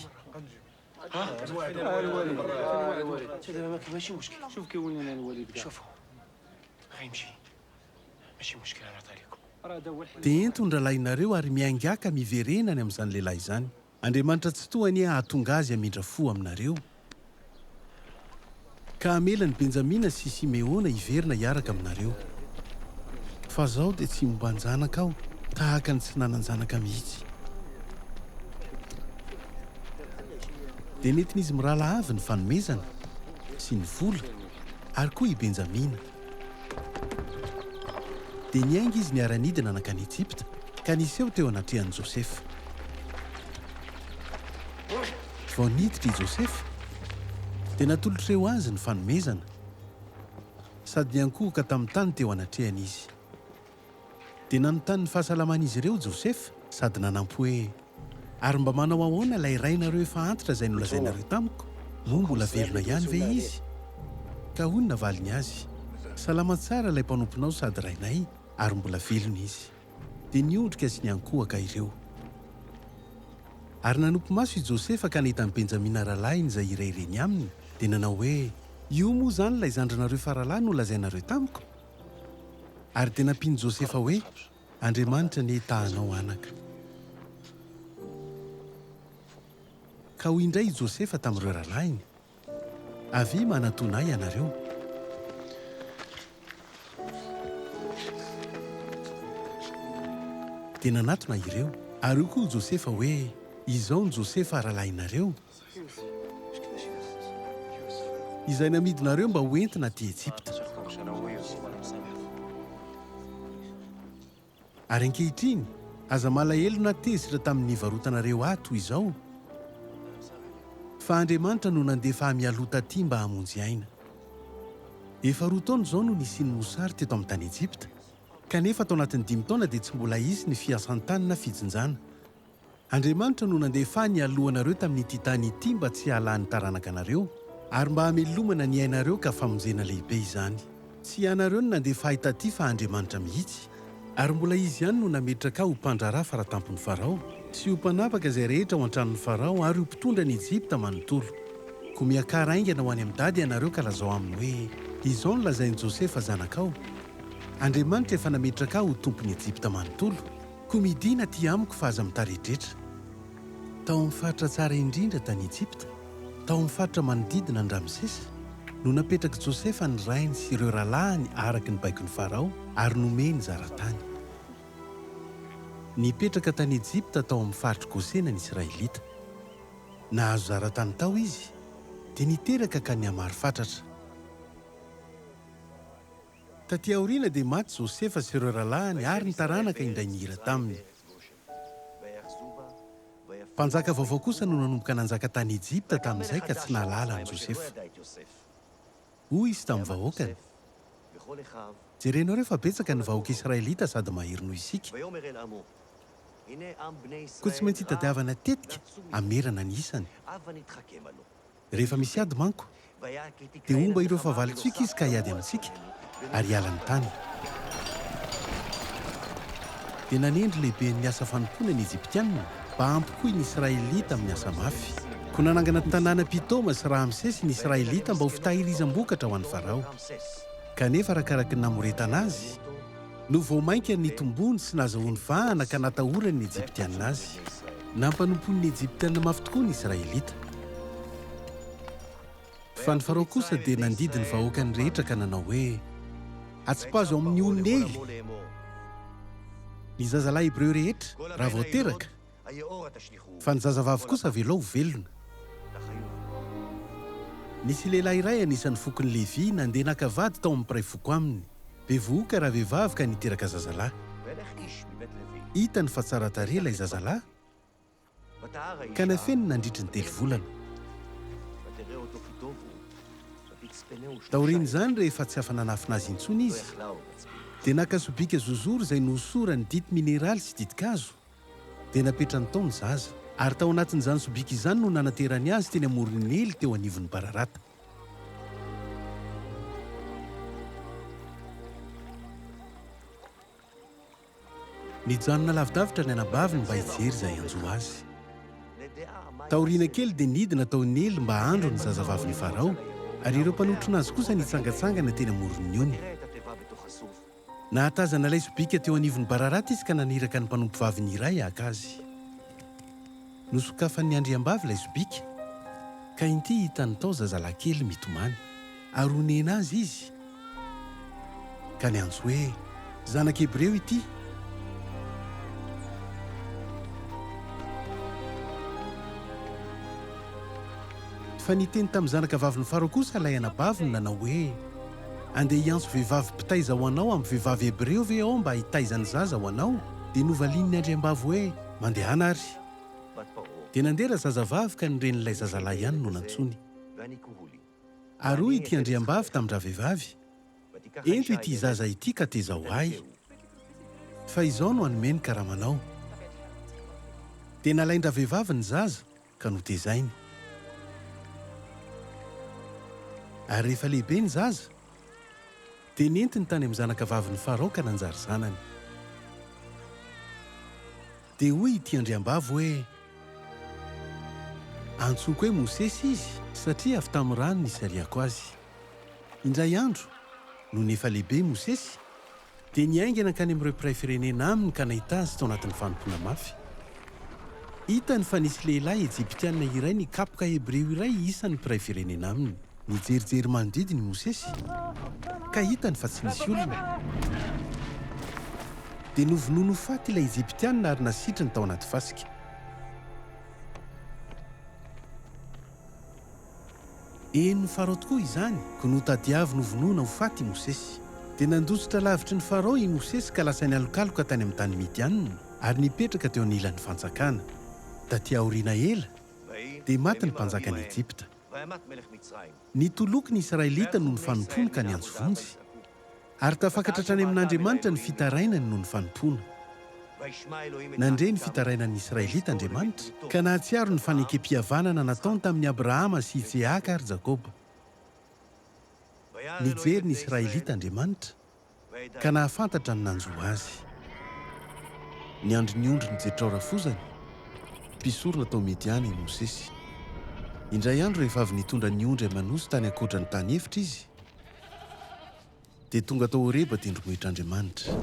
Dia entony rahalahinareo ary miaingaka miverenany amin'izany lehilahy izany. Andriamanitra tsy tohany hahatonga azy hamindra fo aminareo. Ka hamelany Benjamina sy Simeona hiverina hiaraka aminareo. Fa zaho dia tsy momban-janaka aho tahaka ny tsy nanan-janaka mihitsy. Dia nentin'izy mirala avy ny fanomezana sy ny vola ary koa i Benjamina. Dia niainga izy niara-nidina nakany Ejipta ka niseho teo anatrehan'i Josefa. Vao niditra i Josefa dia natolotra eo azy ny fanomezana sady niankohoka tamin'ny tany teo anatrehany izy. Dia nanontany ny fahasalaman'izy ireo Josefa sady nanampy hoe ary mba manao ahoana ilay rainareo efa antitra izay nolazainareo tamiko? Moa mbola velona ihany ve izy? Ka hoy navaliny azy, salama tsara ilay mpanomponao sady rainay ary mbola velona izy. Dia niondrika sy niankohaka ireo. Ary nanompo maso i Josefa ka nahita ny Benjamina rahalahiny izay iraireny aminy dia nanao hoe io moa izany ilay zandrinareo faralahy nolazainareo tamiko? Ary dia nampiany Josefa hoe Andriamanitra ny tahanao anaka. Ka hoy indray i Josefa tamin'ireo rahalahiny, avy manantonay ianareo. Dia nanatona ireo. Ary io koa Josefa hoe izao ny Josefa rahalahinareo izay namidinareo mba hoentina aty Ejipta. Ary ankehitriny aza malahelo natezitra tamin'ny varotanareo toy izao fa Andriamanitra no nandefa mialota aty mba hamonjy aina. Efa 4 taona izao no nisiany mosary teto amin'ny tany Ejipta, kanefa tao anatin'ny 5 taona dia tsy mbola isy ny fiasan-tany na fijinjana. Andriamanitra no nandefany alohanareo tamin'ity tany ity mba tsy hahalany taranaka anareo ary mba hamelomana ny ainareo ka famonjena lehibe izany. Tsy ianareo no nandefay taty fa Andriamanitra mihitsy. Ary mbola izy ihany no nametraka ho mpandraharaha faratampon'ny Farao sy ho mpanapaka izay rehetra ao an-tranon'ny Farao ary ho mpitondra ny Ejipta manontolo. Ko miakara aingana ho any amin'ny dady ianareo ka lazao aminy hoe izao no lazain'i Josefa zanakao. Andriamanitra efa nametraka ho tompony Ejipta manontolo. Ko midina ty amiko fa aza mitaretrretra. Tao amin'ny faritra tsara indrindra tany Ejipta, tao amin'ny faritra manodidina ny Ramsesa, no napetraka Josefa ny rainy sy ireo rahalahiny araka ny baikon'ny Farao ary nomeny zaratany. Nipetraka tany Ejipta tao amin'ny faritra Gosena ny Israelita. Nahazo zaratany tao izy dia niteraka ka nihamaro fatratra. Taty aoriana dia maty Josefa sy ireo rahalahiny ary ny taranaka indray nihira taminy. Mpanjaka vaovao kosa no nanomboka nanjaka tany Ejipta tamin'izay ka tsy nahalala an'i Josefa. hoy izy tamin'ny vahoakany. Jerenao rehefa betsaka ny vahoaka israelita sady mahiry noho isika. Koa tsy maintsy hitadiavana tetika amerana ny isany. Rehefa misy ady manko dia omba ireo fahavalitsika izy ka hiady amintsika ary hiala ny tany. Dia nanendry lehibe ny asa fanompoana ny Ejiptianina mba ampikohy ny Israelita amin'ny asa mafy. Koa nanangana ny tanàna Pitoma sy Ramsesy ny Israelita mba ho fitahirizam-bokatra ho an'ny Farao. Kanefa arakaraka ny namoretana azy no voamaiky ny tombony sy nahazoany vahana ka natahorany ny Ejiptianina azy. Nampanompon'ny Ejiptianina mafy tokoa ny Israelita. Fa ny Farao kosa dia nandidy ny vahoakany rehetra ka nanao hoe atsipazo amin'ny olonely ny zazalahy Hebreo rehetra raha voateraka, fa ny zazavavy kosa velao velona. Nisy lehilahy iray anisan'ny fokon'ny Levi nandeha naka vady tao amin'ny mpiray foko aminy. Bevohoka raha vehivavy ka niteraka zazalahy. Hitany fa tsara tarehy ilay zazalahy ka nafeny nandritra ny 3 volana. Taorian'izany rehefa tsy afa-nanafina azy intsony izy dia naka sobika zozoro izay nohosorany dity mineraly sy ditin-kazo dia napetrany tao ny zaza. Ary tao anatin'izany sobika izany no nanaterany azy teny amoron'ny ely teo anivon'ny bararata. Nijanona lavidavitra ny anabaviny mba hijery izay anjo azy. Taoriana kely dia nidina taon'ny ely mba handro ny zazavavin'ny Farao, ary ireo mpanotrona azy kosa nitsangatsangana teny amoron'ny ony. Nahatazana ilay sobika teo anivon'ny bararata izy ka naniraka ny mpanompo vaviny iray haka azy. Nosokafan'ny andriambavy ilay sobika ka inty hitany tao zazalahy kely mitomany. Ary honena azy izy ka niantso hoe zanak' Hebreo ity. Fa niteny tamin'ny zanaka vavin'ny Farao kosa ilay anabaviny nanao hoe andeha hiantso vehivavy mpitaiza ho anao amin'ny vehivavy Hebreo ve ao mba hitaizany zaza ho anao. Dia novalian'ny andriambavy hoe mandehana ary. Dia nandera zazavavy ka niren'ilay zazalahy ihany no nantsony. Ary hoy ity andriambavy tamin-dra vehivavy, ento ity zaza ity ka teza ho ahy, fa izao no anomeny ka raha manao. Dia nalaindra vehivavy ny zaza ka notezainy. Ary rehefa lehibe ny zaza dia nentiny tany amin'ny zanaka vavin'ny Farao ka nanjary zanany. Dia hoy ity andriambavy hoe antsoko hoe Mosesy izy satria avy tamin'ny rano nisy ariako azy. Indray andro no nefa lehibe Mosesy dia niaingana kany amin'ireo mpiray firenena aminy ka nahita azy tao anatin'ny fanompoana mafy. Hitany fa nisy lehilahy Ejiptianina iray nikapoka Hebreo iray isan'ny mpiray firenena aminy. Nijerijery manodidiny Mosesy ka hitany fa tsy misy olona. Dia novonono faty ilay Ejiptianina ary nasitrany tao anaty fasika. Eny Farao tokoa izany ko notadiavy novonoana ho faty Mosesy. Dia nandositra lavitry ny Farao i Mosesy ka lasa nialokaloka tany amin'ny tany Midianina ary nipetraka teo anilan'ny fanjakana. Taty aoriana ela dia maty ny mpanjakan'i Ejipta. Nitoloky ny Israelita noho ny fanompoana ka niantso vonjy, ary tafakatra hatrany amin'Andriamanitra ny fitarainany noho ny fanompoana. Nandre ny fitarainan'ny Israelita Andriamanitra ka nahatsiaro ny fanekem-pihavanana nataony tamin'ny Abrahama sy Iseaka ary Jakoba. Nijery ny Israelita Andriamanitra ka nahafantatra ny nanjo azy. Ny andro ny ondry ny jetraora fozany mpisorona tao Midiana i Mosesy. Indray andro rehefa avy nitondra ny ondry Manoso tany ankoatra ny tany efitra izy dia tonga tao Horeba tendrombohitr'Andriamanitra.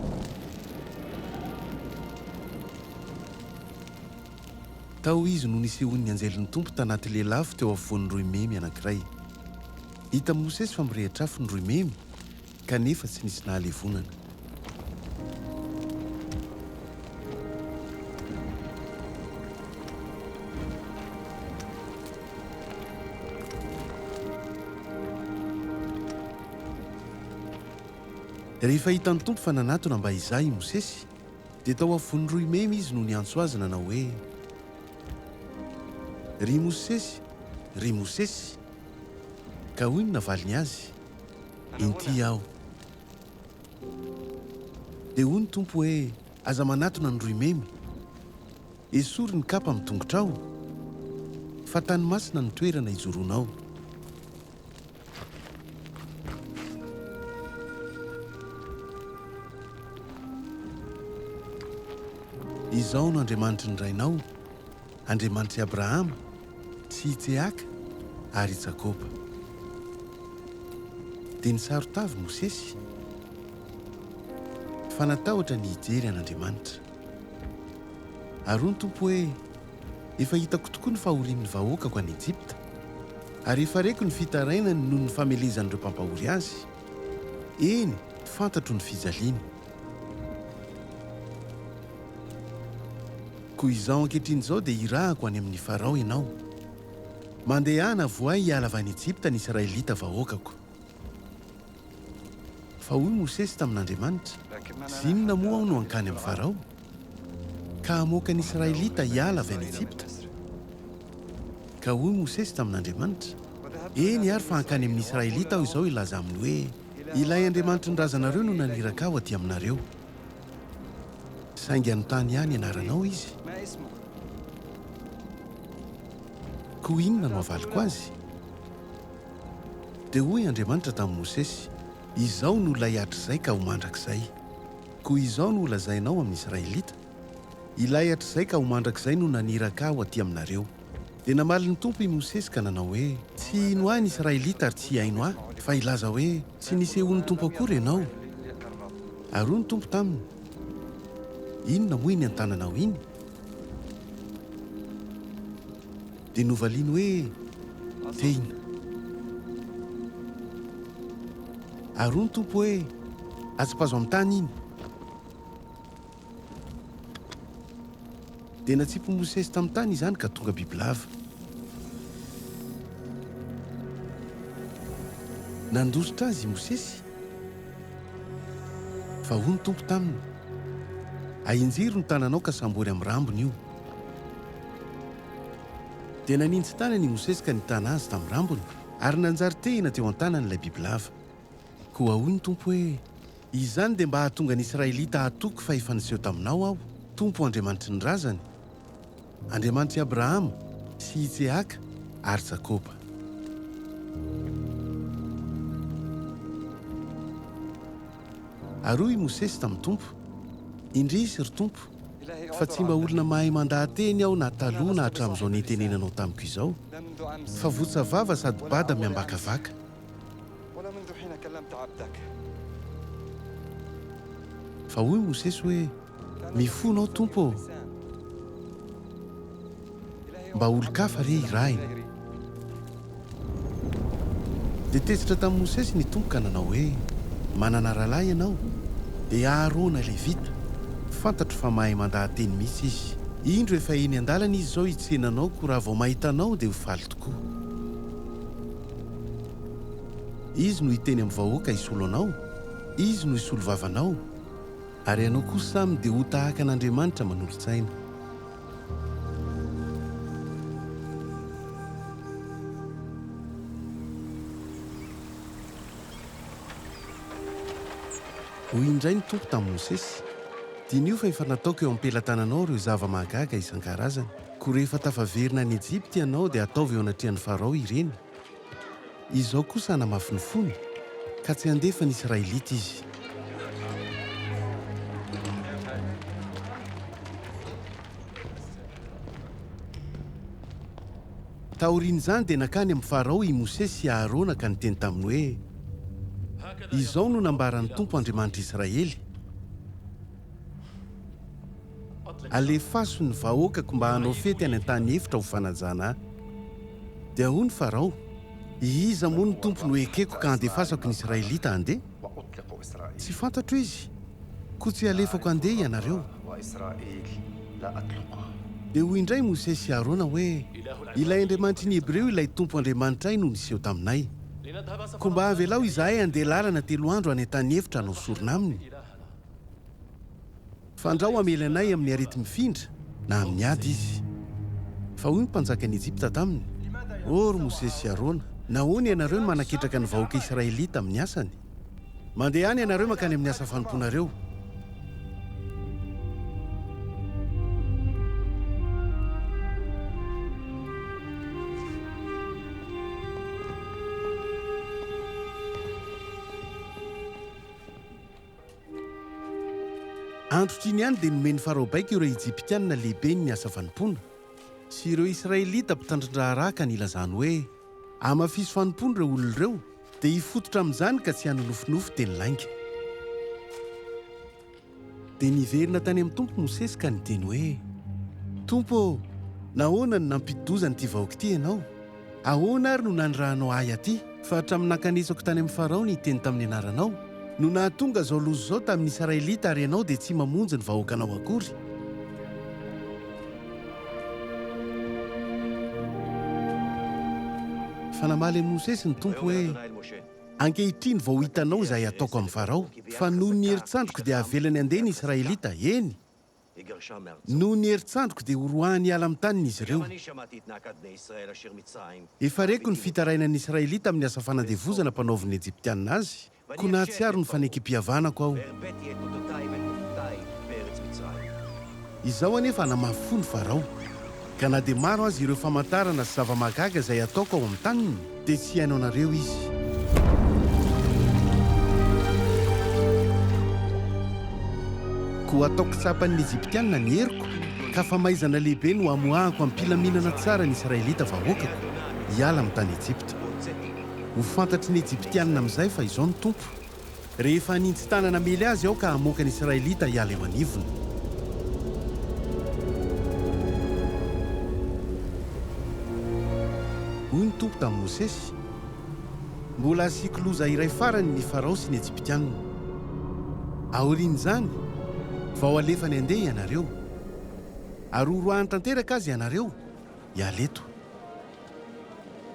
Tao izy no nisehoan'ny anjelin'ny tompo tanaty lelafo teo afovoan'ny roimemy anankiray. Hita Mosesy fa mirehitra afo ny roimemy kanefa tsy nisy nahalevonana. Rehefa hitan'ny tompo fa nanatona mba izay i Mosesy dia tao afovoan'ny roimemy izy no niantso azy nanao hoe ry Mosesy, ry Mosesy. Ka hoy ny navaliny azy inty aho dia hoy ny tompo hoe aza manatona ny roimemy esory ny kapa amin'ny tongotra aho fa tany masina ny toerana ijoroanao. Izao no Andriamanitry ny rainao, Andriamanitry Abrahama sy Iseaka ary Jakoba. Dia nisarotavy Mosesy fa natahotra ny hijery an'Andriamanitra. Ary hoy ny tompo hoe efa hitako tokoa ny fahorian'ny vahoakako any Ejipta ary efa reko ny fitarainany noho ny famelezan'ireo mpampahory azy. Eny, fantatro ny fijaliany. Koa izao ankehitriny izao dia irahako any amin'ny Farao ianao. Mandehana voay hiala avy any Ejipta ny Israelita vahoakako. Fa hoy Mosesy tamin'Andriamanitra, sy inona moa aho no hankany amin'ny Farao ka hamoaka ny Israelita hiala avy any Ejipta? Ka hoy Mosesy tamin'Andriamanitra, eny ary fa hankany amin'ny Israelita aho izao ilaza aminy hoe ilay Andriamanitry ny razanareo no naniraka aho aty aminareo. Saingy anontany ihany ianaranao izy. Koa inona no havaliko azy? Dia hoy Andriamanitra tamin'i Mosesy, izao no olona hiatr'izay ka ho mandrakizay. Koa izao no lazainao amin'ny Israelita, ilay hatr'izay ka ho mandrakizay no naniraka aho aty aminareo. Dia namaly ny tompo i Mosesy ka nanao hoe tsy ino ahy ny Israelita ary tsy haino ahy, fa ilaza hoe tsy nisehoan'ny tompo akory ianao. Ary hoy ny tompo taminy, inona moa iny an-tananao iny? Dia novaliany hoe tehina. Ary hoy ny tompo hoe azo-pazo amin'ny tany iny. Dia natsipo Mosesy tamin'ny tany izany ka tonga bibilava. Nandositra azy Mosesy. Fa hoy ny tompo taminy, ahinjiro ny tananao ka sambory amin'ny rambony io. Dia nanintsy tanany Mosesy ka nitana azy tamin'ny rambony ary nanjary tehina teo an-tanan'ilay bibilava. Koa hoy ny tompo hoe izany dia mba hahatonga ny Israelita hatoky fa efa niseho taminao aho, Tompo Andriamanitry ny razany, Andriamanitry Abrahama sy Iseaka ary Jakoba. Ary hoy Mosesy tamin'ny tompo, indrisy ry tompo, fa tsy mba olona mahay mandahateny aho na taloha na hatramin'izao nitenenanao tamiko izao, fa votsavava sady bada miambakavaka. Fa hoy Mosesy hoe mifonao tompo, mba olo-kafa re irahina. Dia tezitra tamin'i Mosesy ny tompo ka nanao hoe manana rahalahy ianao dia Aarona Levita, fantatro fa mahay mandahateny mihitsy izy. Indro efa eny an-dalana izy izao hitsenanao, koa raha vao mahitanao dia ho faly tokoa. Izy no hiteny amin'ny vahoaka hisolo anao, izy no hisolo vavanao, ary ianao kosa samy dia ho tahaka an'Andriamanitra manolo-tsaina. Hoy indray ny tompo tamin'i Mosesy, dinio fa efa nataoko eo am-pelantananao ireo zava-mahagaga isan-karazany. Koa rehefa tafaverina any Ejipta ianao dia ataovy eo anatrehan'ny Farao ireny. Izao kosa hanamafy ny fony ka tsy handefa ny Israelita izy. Taorian'izany dia nakany amin'ny Farao i Mosesy sy Aarona ka niteny taminy hoe izao no nambaran'ny Tompo Andriamanitra Israely, alefaso ny vahoakako mba hanao fety any an-tany efitra ho fanajana ahy. Dia hoy ny Farao, iza moa ny tompo no ekeko ka handefasako ny Israelita handeha? Tsy fantatro izy, koa tsy alefako handeha ianareo. Dia hoy indray Mosesy sy Aarona hoe ilay Andriamanitry ny Hebreo ilay Tompo Andriamanitray no niseho taminay. Koa mba avelao izahay handeha lalana 3 andro any an-tany efitra hanao sorona aminy. Fandrao hamela anay amin'ny arety mifindra na amin'ny ady izy. Fa hoy ny mpanjaka ny Ejipta taminy, ry Mosesy sy Aarona, nahoana ianareo no manaketraka ny vahoaka Israelita amin'ny asany? mandeha any ianareo mankany amin'ny asa fanomponareo. Androtriny ihany dia nomeny faraobaika ireo Ejiptianina lehibe ny asa fanompona sy ireo Israelita mpitandrindraha ka nilazany hoe amafisy fanompony ireo olona ireo dia hifototra amin'izany ka tsy hanonofinofo teny lainga. Dia niverina tany amin'ny Tompo Mosesy ka niteny hoe Tompo, nahoana no nampidozany ity vahoaka ity ianao? Ahoana ary no nanirahanao ahy aty fa hatramin'ny nankanesako tany amin'ny Farao ny teny tamin'ny anaranao? No nahatonga zao lozo zao tamin'ny Israelita ary ianao dia tsy mamonjy ny vahoakanao akory. Fa namaly amin'ny Mosesy ny Tompo hoe ankehitriny vao hitanao izay ataoko amin'ny Farao, fa noho ny herintsandroko dia avelany andeha ny Israelita, eny. Noho ny herintsandroko dia horoahany hiala amin'ny taniny izy ireo. Efa reko ny fitarainan'ny Israelita amin'ny asa fanandevozana mpanaoviny Ejiptianina azy, ko nahatsiaro ny fanekym-pihavanako aho. Izao anefa namafy fo ny Farao, ka na dia maro azy ireo famantarana sy zava-mahagaga izay ataoko ao amin'ny taniny, dia tsy hainao nareo izy. Ko ataoko tsapan'ny Ejiptianina ny heriko, ka famaizana lehibe no amoahako ampilaminana tsara ny Israelita vahoakako hiala amin'ny tany Ejipta. Ho fantatry ny Ejiptianina amin'izay fa izao ny Tompo. Rehefa hanintsy tanana mely azy aho ka hamoaka ny Israelita hiala eo anivony. Hoy ny Tompo tamin'ny Mosesy, mbola asiako loza iray farany ny Farao sy ny Ejiptianina. Aorian'izany, vao alefany andeha ianareo, ary horoahany tanteraka azy ianareo, hiala eto.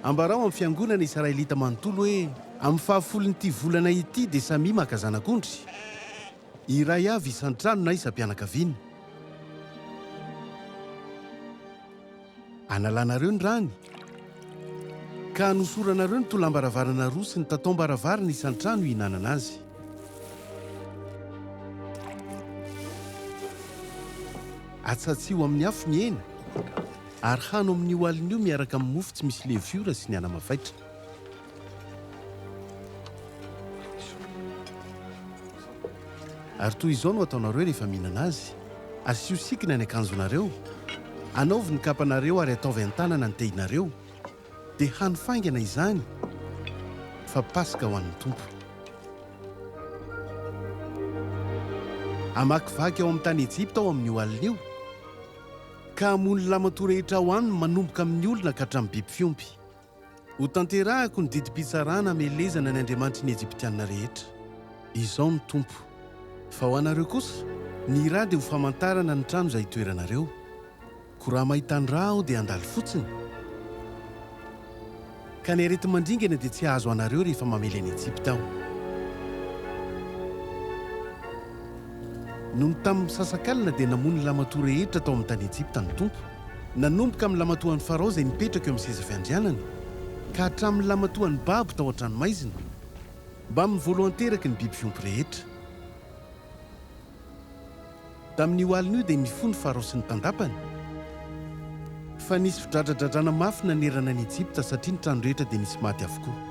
Ambarao amin'ny fiangonana Israelita manontolo hoe amin'ny fahafolon'ity volana ity dia samy maka zanak'ondry, iray avy isan-trano na isam-pianakaviana. Analanareo ny rany, ka hanosoranareo ny tolam-baravarana roa sy ny tataom-baravarana isan-trano hihinanana azy. Atsatsio amin'ny afo ny hena, ary hano amin'ny oalin'io miaraka amin'ny mofo tsy misy leviora sy ny anamafaitra. Ary toy izao no ataonareo rehefa mihinana azy. Asio sikina ny akanjonareo, anaovy ny kapanareo ary ataovy an-tanana ny tehinareo, dia hany faingana izany fa Pasika ho an'ny Tompo. Amakivaky ao amin'ny tany Ejipta ao amin'ny oalin'io, ka hamono lamatoa rehetra ho aminy manomboka amin'ny olona ka hatramin'ny biby fiompy. Ho tanterahako ny didim-pitsarana amelezana ny Andriamanitry ny Ejiptianina rehetra. Izao ny Tompo. Fa ho anareo kosa, ny raha dia ho famantarana ny trano izay itoeranareo. Ko raha mahita ny raha aho dia handalo fotsiny. Ka ny arety mandringana dia tsy ahazo anareo rehefa mamely any Ejipta aho. Noho ny tamin'ny sasakalina dia namono lamatoa rehetra tao amin'ny tany Ejipta ny Tompo, nanomboka amin'ny lamatoan'ny Farao izay nipetraka eo amin'ny seza fiandrianana, ka hatramin'ny lamatoan'ny babo tao an-tranomaizina, mba amin'ny voalohanteraky ny biby fiompy rehetra. Tamin'ny oalin'io dia nifono Farao sy ny tandapany, fa nisy fidradradradrana mafy nanerana ny Ejipta satria ny trano rehetra dia nisy maty avokoa.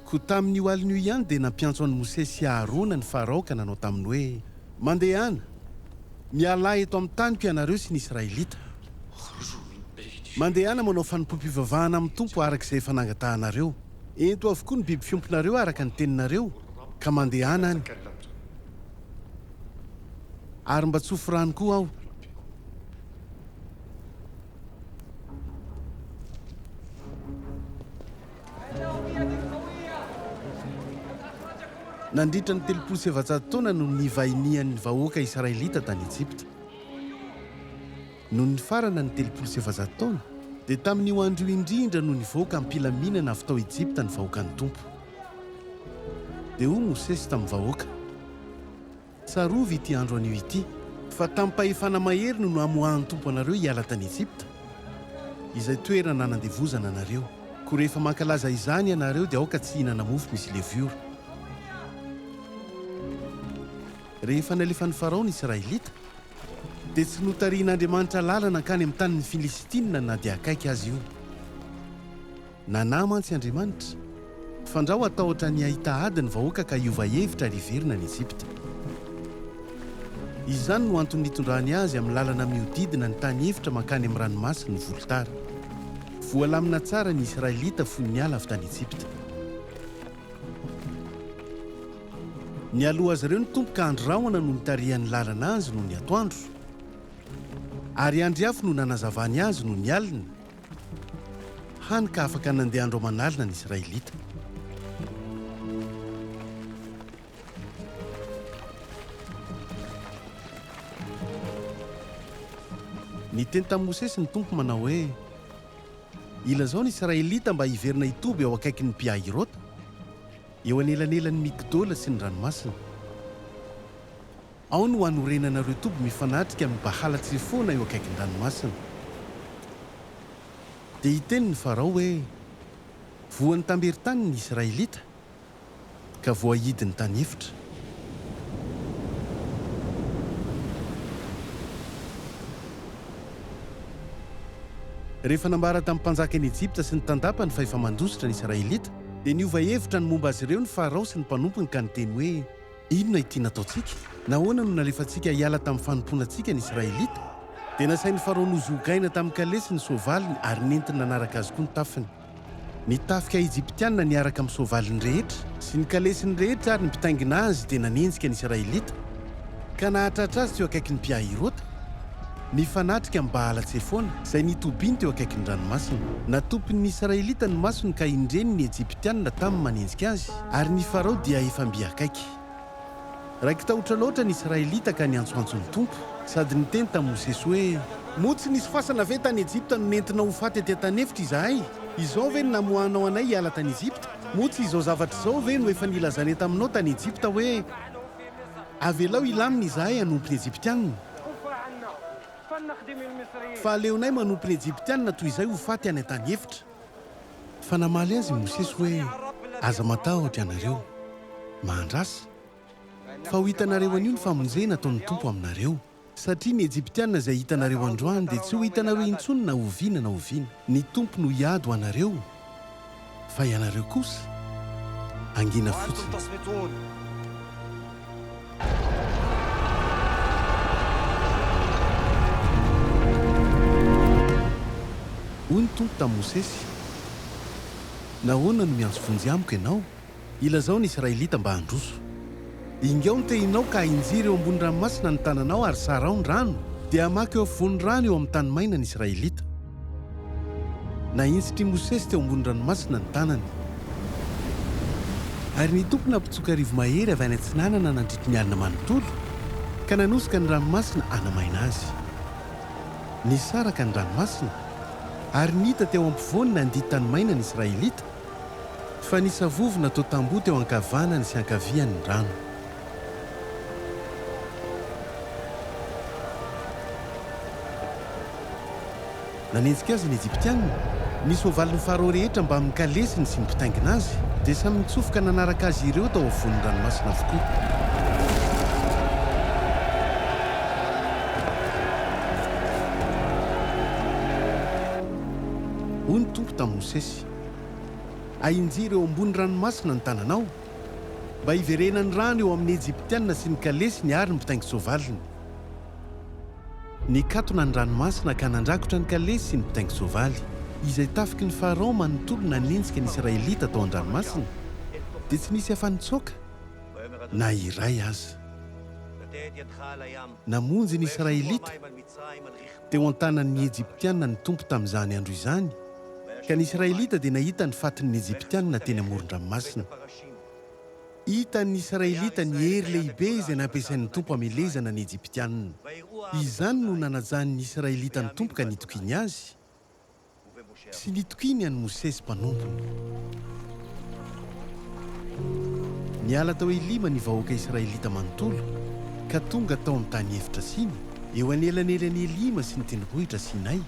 Ko tamin'ny oalin'io ihany dia nampiantso an'i Mosesy sy Aarona ny Farao ka nanao taminy hoe mandehana, miala eto amin'ny taniko ianareo sy ny Israelita. Mandehana manao fanompoam-pivavahana amin'ny Tompo araka izay efa nangatahanareo. Ento avokoa ny biby fiomponareo araka ny teninareo, ka mandehana any. Ary mba tsofo rano koa aho. Nandritra ny 700 taona no nivahinian'ny vahoaka Israelita tany Ejipta. Noho ny farana ny 700 taona, dia tamin'io andro indrindra no nivoaka ampilaminana avy tao Ejipta ny vahoakan'ny Tompo. Dia hoy Mosesy tamin'ny vahoaka, tsarovy ity andro anio ity, fa tamin'nympahefana mahery no amoahan'ny tompo anareo hiala tany Ejipta, izay toerana nanandevozana anareo. Ko rehefa mankalaza izany ianareo dia aoka tsy hihinana mofo misy leviora. Rehefa nalefan'ny Farao ny Israelita dia tsy notarian'Andriamanitra lalana ankany amin'ny tanin'ny Filistina na dia akaiky azy io. Nanahy mantsy Andriamanitra fandrao atahotra ny ahita ady ny vahoaka ka hiova hevitra riverina ny Ejipta. Izany no antony nitondrany azy amin'ny lalana mihodidina ny tany hevitra mankany amin'ny ranomasina ny volotara. Voalamina tsara ny Israelita fony niala avy tany Ejipta. Ny aloha azy ireo ny tompoka androraona no nitarihan'ny lalana azy no ny atoandro, ary andriafo no nanazavany azy no ny alina, hany ka afaka nandeha andro manalina ny Israelita. Ny teny tamin'i Mosesy ny tompo manao hoe ilazao ny Israelita mba hiverina hitoby eo akaikin'ny Pi-Hahirota, eo anelanelan'ny Migdola sy ny ranomasina. Ao no hanorenanareo toby mifanatrika amin'ny Bahala Tsefona eo akaikin'ny ranomasina. Dia hiteny ny Farao hoe voan'ny tamberin-tany ny Israelita ka voahidiny tany efitra. Rehefa nambara tamin'ny mpanjaka ny Ejipta sy ny tandapa ny fahefa-mandositra ny Israelita, dia niova hevitra ny momba azy ireo ny Farao sy ny mpanompony ka niteny hoe inona ity nataontsika? Nahoana no nalefantsika hiala tamin'ny fanomponantsika ny Israelita? Dia nasain'ny Farao nozogaina tamin'ny kalesy ny soavaliny ary nentina nanaraka azy koa ny tafiny. Ny tafika Ejiptiana niaraka amin'ny soavaliny rehetra sy ny kalesiny rehetra ary ny mpitaingina azy dia nanenjika ny Israelita ka nahatratra azy teo akaikin'ny Pi-Hahirota, mifanatrika amin'ny Bahala Tsefona izay nitobiny teo akaikin'ny ranomasina. Natompin'ny Israelita ny masony ka indreny ny Ejiptiana tamin'ny manenjika azy, ary ny Farao dia efa mbiakaiky. Raiky tahotra loatra ny Israelita ka niantsoantso ny tompo, sady niteny tamin'i Mosesy hoe moa tsy nisy fasana ve tany Ejipta no nentina ho faty aty an-tanefitra izahay? Izao ve no namohanao anay hiala tany Ejipta? Moa tsy izao zavatra izao ve no efa nilazany taminao tany Ejipta hoe avelao ilamina izahay hanompo ny Ejiptianina? Fa aleonay manompo ny Ejiptianina toy izay ho faty any an-tany efitra. Fa namaly azy Mosesy hoe aza matahotra ianareo, mahandrasa, fa ho hitanareo an'io ny famonjena ataon'ny tompo aminareo. Satria ny Ejiptianina izay hitanareo androany dia tsy ho hitanareo intsony na oviana na oviana. Ny tompo no hiady ho anareo, fa ianareo kosa angina fotsiny. Hoy ny tompo tamin'i Mosesy, nahoana no miantso vonjy amiko ianao? Ilazao ny Israelita mba handroso. Ingao ny tehinao ka hinjiry eo ambony ranomasina ny tananao ary sarao ny rano, dia hamaky eo afovoan'ny rano eo amin'ny tany maina ny Israelita. Nahintsitry Mosesy teo ambony ranomasina ny tanany, ary ny tompo nampitsoka rivo mahery avy any antsinanana nandritra ny alina manontolo ka nanosika ny ranomasina hanamaina azy. Nisaraka ny ranomasina ary nita teo ampovoany nandidy tany maina ny Israelita, fa nisavovona tao tamboho teo ankavanany sy ankaviany ny rano. Nanenjika azy ny Ejiptianina, ny soavalin'ny Farao rehetra mba amin'ny kalesiny sy ny mpitaingina azy, dia samy nitsofoka nanaraka azy ireo tao afovoan'ny ranomasina avokoa. Hoy ny tompo tamin'i Mosesy, ahinjiry eo ambony ranomasina ny tananao, mba hiverenany rano eo amin'ny Ejiptianina sy ny kalesiny ary ny mpitaingy soavaliny. Nikatona ny ranomasina ka nandrakotra ny kalesy sy ny mpitaingy soavaly, izay tafiky ny Farao manontolo nanenjika ny Israelita tao an-dranomasina, dia tsy nisy afa-nitsoaka na iray aza. Namonjy ny Israelita teo an-tanan'ny Ejiptianina ny tompo tamin'izany andro izany, ka ny Israelita dia nahita ny fatin'ny Ejiptianina teny amoron-dranomasina. Hitan'ny Israelita ny hery lehibe izay nampiasain'ny tompo hamelezana ny Ejiptianina. Izany no nanajan'ny Israelita ny tompo ka nitokiany azy sy nitokiany an'i Mosesy mpanompony. Niala tao Elima ny vahoaka Israelita manontolo ka tonga tao amin'ny tany efitra siny. eo anelanelany elima sy ny tendrombohitra Sinay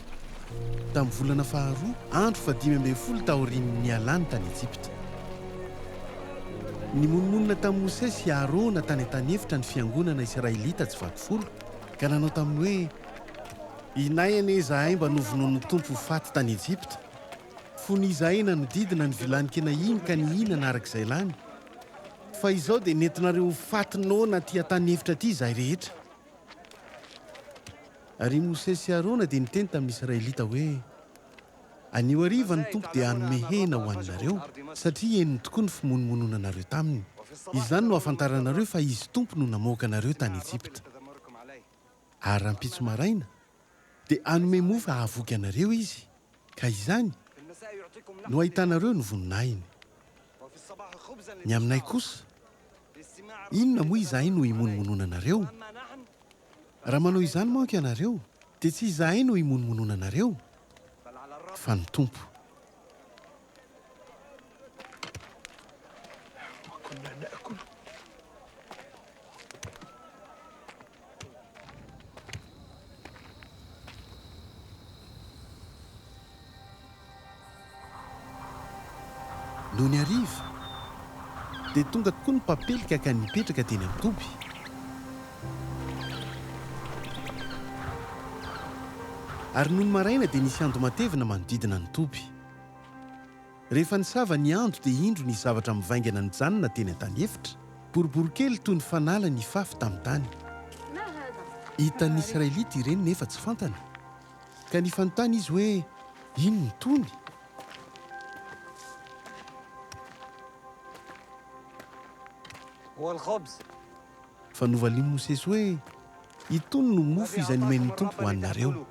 tamin'ny volana faharoa andro 5 taorian'ny alany tany Ejipta. Ny monomonina tamin'ny Mosesy sy Arona tany an-tany efitra ny fiangonana Israelita tsy vakifolo ka nanao taminy hoe inay ane izahay mba novonoan'ny tompo faty tany Ejipta. Fony izahay nanodidina ny vilanikena iny ka ny inana arak'izay lany. Fa izao dia nentinareo fatinona ty an-tany efitra ty izahay rehetra. Ary Mosesy sy Arona dia niteny tamin'ny Israelita hoe anio hariva ny tompo dia hanome hena ho anareo satria henony tokoa ny fimonomonona anareo taminy. Izany no ahafantaranareo fa izy tompo no namoaka anareo tany Ejipta. Ary rahampitso maraina dia hanome mofo ahavoky anareo izy. Ka izany no ahitanareo ny voninahiny. Ny aminay kosa, inona moa izahay no imonomonona anareo? Raha manao izany manko ianareo dia tsy izahay no imonomonona anareo fa ny tompo. No ny hariva dia tonga tokoa ny mpapelika ka nipetraka teny amin'ny toby. Ary noho ny maraina dia nisy andro matevina manodidina ny toby. Rehefa nisava ny andro dia indro ny zavatra mivaingana ny janona teny an-tany efitra, boribory kely toy ny fanala ny fafy tamin'ny tany. Hitan'ny Israelita ireny nefa tsy fantana, ka ny fanontany izy hoe ino ny tony? Fa novaliany Mosesy hoe itony no mofo izay nomen'ny tompo ho anareo.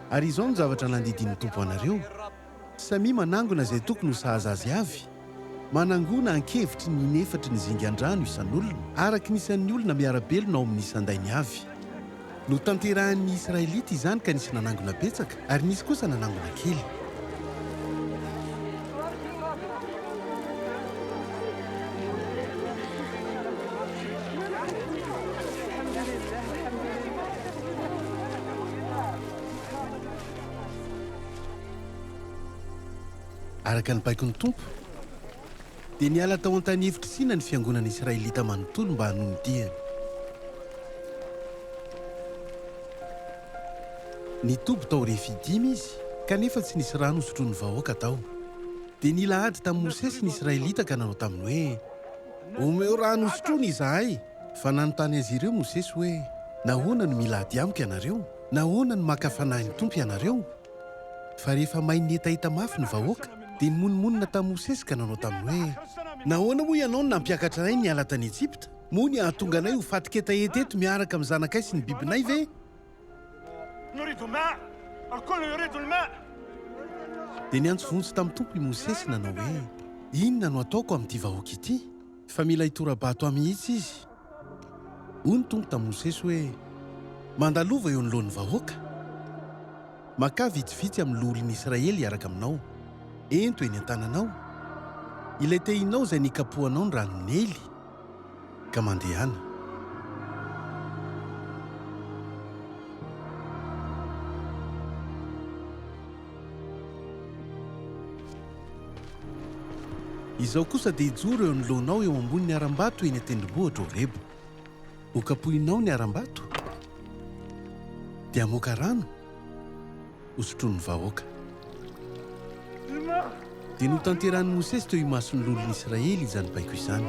Ary izao ny zavatra nandidin'ny tompo anareo. Samy manangona izay tokony ho sahaza azy avy. Manangona ankevitry ny nefatry ny zingan-drano isan'olona araka ny isan'ny olona miarabelona ao amin'ny isandainy avy. No tanterahan'ny Israelita izany ka nisy nanangona betsaka ary nisy kosa nanangona kely. Araka ny baiko ny tompo dia niala tao an-tany hevitra sina ny fiangonana Israelita manontolo mba hanomidihany. Nitoby tao Refidima izy kanefa tsy nisy rano hosotroan'ny vahoaka tao. Dia nilahady tamin'ny Mosesy ny Israelita ka nanao taminy hoe omeo rano hosotroana izahay. Fa nanontany azy ireo Mosesy hoe nahoana no milahady amiko ianareo? Nahoana no maka fanahin'ny tompo ianareo? Fa rehefa mahay nihitahita mafy ny vahoaka dia nimonomonina tamin'ny Mosesy ka nanao taminy hoe nahoana moa ianao no nampiakatra anay niala tany Ejipta? Moa ny ahatonga anay ho fatiketa eteto miaraka amin'ny zanakay sy ny bibinay ve? Dia niantso vonjy tamin'ny tompo i Mosesy nanao hoe inona no ataoko amin'ity vahoaka ity? Fa mila hitorabato mihitsy izy. Hoy ny tompo tamin'ny Mosesy hoe mandalova eo anoloan'ny vahoaka. Maka vitsivitsy amin'ny loholon'ny Israely iaraka aminao. Ento eny an-tananao. Ilay tehinao izay nikapohanao ny ranon'ny Nely ka mandehana. Izao kosa dia hijoro eo anoloanao eo ambonin'ny aram-bato eny an-tendrombohitra Horebo. Hokapohinao ny aram-bato dia hamoaka rano hosotroan'ny vahoaka. Dia notanterahan'ny Mosesy teo imason'ny lolon'ny Israely izany baiko izany.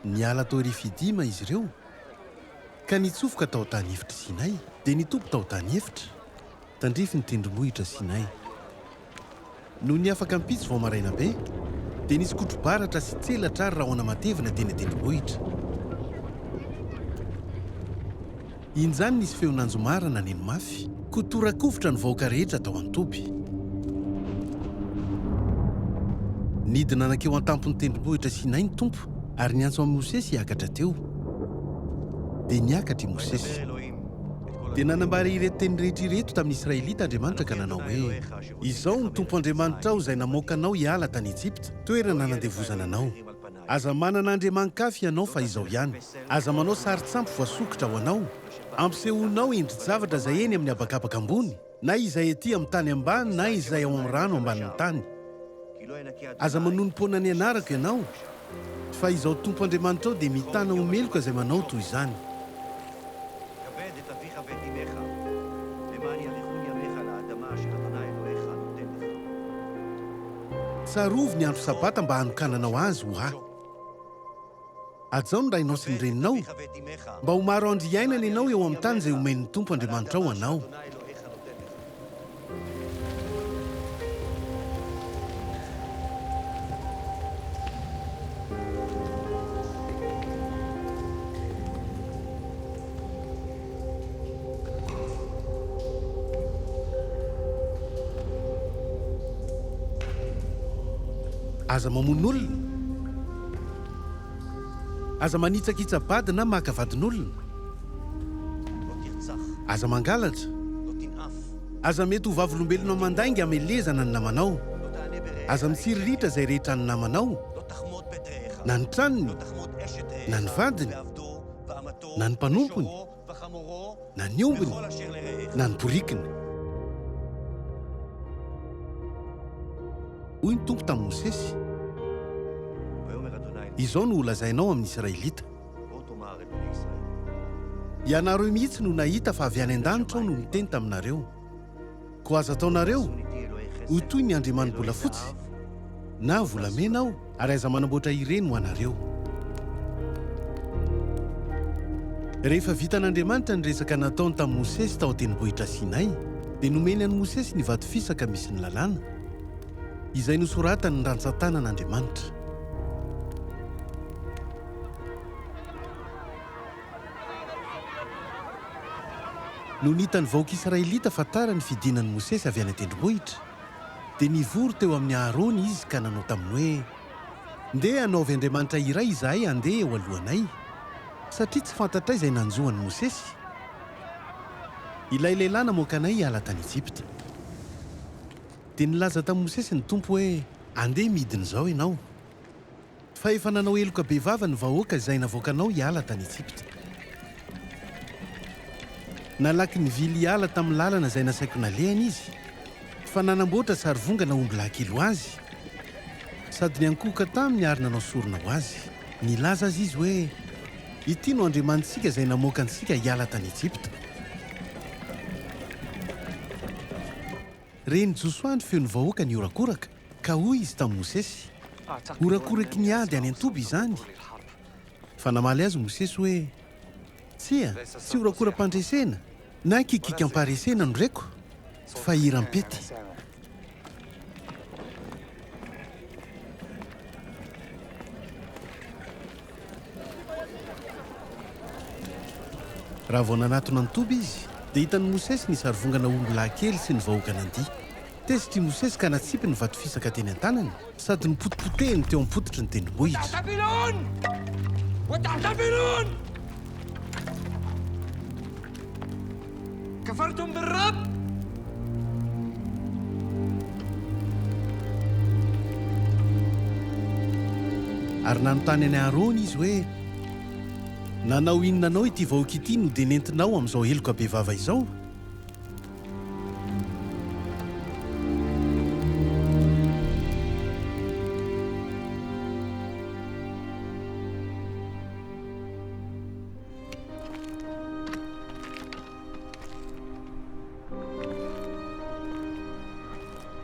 Niala tao Refidima izy ireo ka nitsofoka tao tany efitra Sinay. Dia nitoby tao tany efitra tandrify ny tendrombohitra Sinay. No ny afaka mpitso vao maraina be dia nisy kotro-baratra sy tselatra ary rahona matevina teny an-tendrombohitra. Inzany nisy feonanjomarana neny mafy kotorakofotra ny vahoaka rehetra tao an-toby. nidina anakeo an-tampony tendrombohitra Sinay ny tompo ary niantso amin'ny Mosesy hiakatra teo. Dia niakatra i Mosesy. Dia nanambara ireto teny rehetra ireto tamin'ny Israelita Andriamanitra ka nanao hoe: izao ny tompo Andriamanitra ao izay namoaka anao hiala tany Ejipta, toerana nandevozana anao. Aza manana andriamankafy ianao fa izao ihany. Aza manao saritsampy voasokotra ho anao. Ampisehoinao endri-javatra izay eny amin'ny habakabaka ambony, na izay etỳ amin'ny tany ambany, na izay ao amin'ny rano ambanin'ny tany. Aza manonim-pona ny anarako ianao, fa izao tompo Andriamanitra ao dia mitana omeloka izay manao toy izany. Tsarovy ny andro sabata mba hanokananao azy ho ahy. Ajao ny rainao sy ny reninao, mba ho maro andro iainana ianao eo amin'ny tany izay omen'ny tompo Andriamanitra ao anao. Aza mamono olona, aza manitsakitsabady na maka vadin'olona, aza mangalatra, aza mety ho vavolombelonao mandainga amelezana ny namanao, aza mitsiriritra izay rehetra ny namanao, na ny tranony, na ny vadiny, na ny mpanompony, na ny ombony, na ny borikiny. Hoy ny tompo tamin'ny Mosesy. Izao no holazainao amin'ny Israelita. Ianareo mihitsy no nahita fa avy any an-danitra ao no niteny taminareo. Ko aza ataonareo ho toy ny andriaman'ny-bola fotsy na volamena aho, ary aza manamboatra ireny ho anareo. Rehefa vitan'Andriamanitra ny resaka nataony tamin'ny Mosesy tao an-tendrombohitra Sinay, dia nomeny an'i Mosesy ny vato fisaka misy ny lalàna, izay nosoratany ny rantsan-tanan'Andriamanitra. No nitany vahoaka Israelita fatara ny fidinan'ny Mosesy avy any an-tendrombohitra, dia nivory teo amin'ny Aarony izy ka nanao taminy hoe: ndeha hanaovy Andriamanitra iray izahay handeha eo alohanay, satria tsy fantatray izay nanjohan'ny Mosesy. Ilay lehilahy namoaka anay hiala tany Ejipta. Dia nilaza tamin'ny Mosesy ny tompo hoe: andeha midiny izao ianao, fa efa nanao heloka be vava ny vahoaka izay navoaka anao hiala tany Ejipta. Nalaky ny vily hiala tamin'ny lalana izay nasaiko nalehany izy, fa nanamboatra sarivongana omby lahan-kilo azy, sady niankohoka taminy ary nanao sorona ho azy. Nilaza azy izy hoe: ity no Andriamanitsika izay namoaka antsika hiala tany Ejipta. Reny Josoa ny feon'ny vahoaka ny orakoraka, ka hoy izy tamin'ny Mosesy: orakoraky ny ady any an-toby izany. Fa namaly azy Mosesy hoe: tsia, tsy orakoram-pandresena na kikikam-paharesena no reko, fa hirampety. Raha vao nanatona ny toby izy, dia hitan'ny Mosesy ny sarivongana omby lahan-kely sy ny vahoaka nandihy. Tesitry Mosesy ka natsipy ny vato fisaka teny an-tanany, sady nipotipotehiny teo am-pototry ny tendrombohitra. كفرتم بالرب. Ary nanontany any Aarony izy hoe: nanao inona anao ity vahoaka ity no dia nentinao amin'izao heloka be vava izao?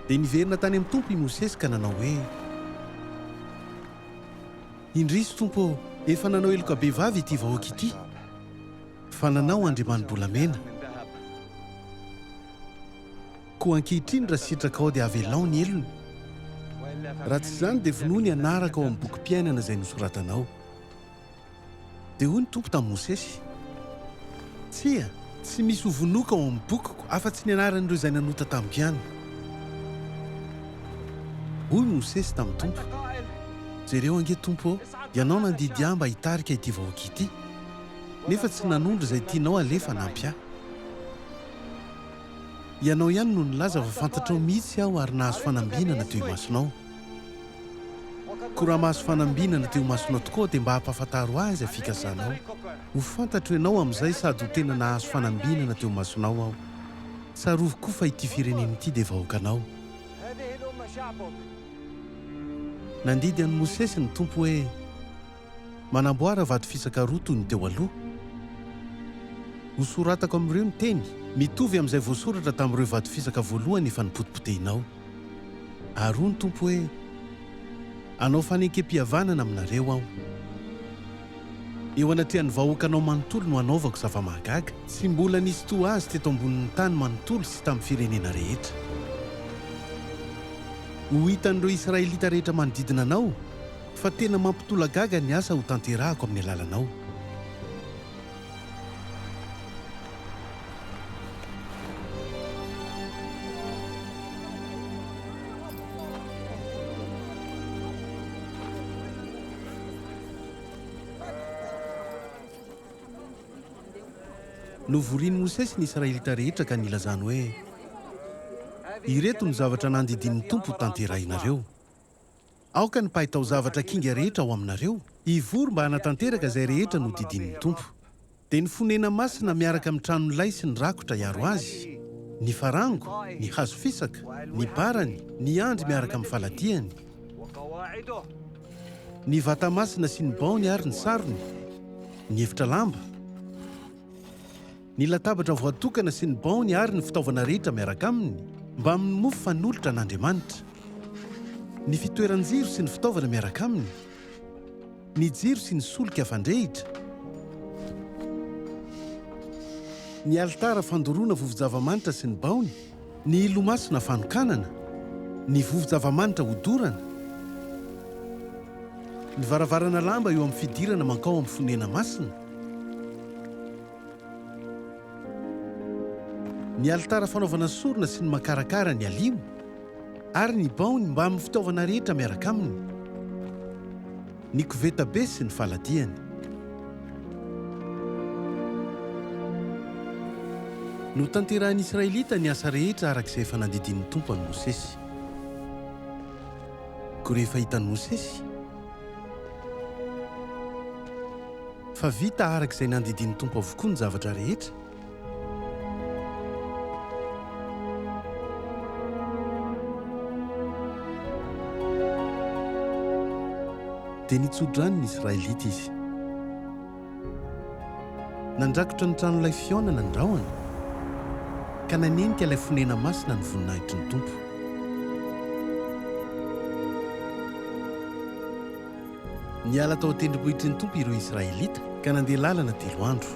Dia niverina tany amin'ny tompo i Mosesy ka nanao hoe: indrisy tompo, efa nanao heloka be vava ity vahoaka ity, fa nanao andriamanimbolamena. Koa ankehitriny raha sitraka ao dia avelao ny elony. Raha tsy izany dia vonoiny anaraka ao amin'ny bokim-piainana izay nosoratanao. Dia hoy ny tompo tamin'ny Mosesy: tsia, tsy misy ho vonoaka ao amin'ny bokiko afa-tsy ny anaran'ireo izay nanota tamiko ihany. hoy Mosesy tamin'ny tompo: jereo ange tompo, ianao nandidy ahy mba hitarika ity vahoaka ity, nefa tsy nanondro izay tianao alefa nampy ahy. Ianao ihany no nilaza fa fantatrao mihitsy aho ary nahazo fanambinana teo imasonao. Ko raha mahazo fanambinana teo imasonao tokoa dia mba hampafantaro ahy izay fikazanao. Ho fantatro ianao amin'izay sady ho tena nahazo fanambinana teo imasonao aho. Tsarovy koa fa ity firenena ity dia vahoakanao. Nandidy an'i Mosesy ny tompo hoe manamboara vato fisaka roa toy ny teo aloha. Ho soratako amin'ireo ny teny mitovy amin'izay voasoratra tamin'ireo vato fisaka voalohany efa nipotipotehinao. Ary hoy ny tompo hoe anao fanenkem-pihavanana aminareo aho. Eo anatrehan'ny vahoakanao manontolo no anaovako zava-mahagaga. Tsy mbola nisy toa azy teto ambonin'ny tany manontolo sy tamin'ny firenena rehetra. Ho hitan'ireo Israelita rehetra manodidina anao fa tena mampitolagaga ny asa ho tanterahako amin'ny alalanao. Novorian'i Mosesy ny Israelita rehetra ka nilazany hoe ireto ny zavatra nandidian'ny tompo tanterahinareo. Aoka ny mpahitao zavatra kinga rehetra ao aminareo, hivory mba hanatanteraka izay rehetra no didian'ny tompo. Dia ny fonena masina miaraka amin'ny tranon'ilay sy ny rakotra hiaro azy, ny farango, ny hazo fisaka, ny barany, ny andry miaraka amin'ny faladiany, ny vata masina sy ny baony ary ny sarony, ny efitra lamba, ny latabatra voatokana sy ny baony ary ny fitaovana rehetra miaraka aminy mba amin'ny mofo fanolotra an'Andriamanitra, ny fitoeran-jiro sy ny fitaovana miaraka aminy, ny jiro sy ny solika fandrehitra, ny altara fandoroana vovon-javamanitra sy ny baony, ny ilomasina fanokanana, ny vovon-javamanitra hodorana, ny varavarana lamba eo amin'ny fidirana mankao amin'ny fonena masina, ny altara fanaovana sorona sy ny makarakara ny alimo, ary ny baony mba amin'ny fitaovana rehetra miaraka aminy, ny koveta be sy ny faladiany. No tanterahan'ny Israelita ny asa rehetra arak'izay efa nandidian'ny tompo an'i Mosesy. Ko rehefa hitan'i Mosesy fa vita arak'izay nandidian'ny tompo avokoa ny zavatra rehetra, dia nitsodrany ny Israelita izy. Nandrakotra ny tranon'ilay fionana ny rahona ka nanenika ilay fonena masina ny voninahitry ny tompo. Niala tao an-tendrombohitry ny tompo ireo Israelita ka nandeha lalana 3 andro.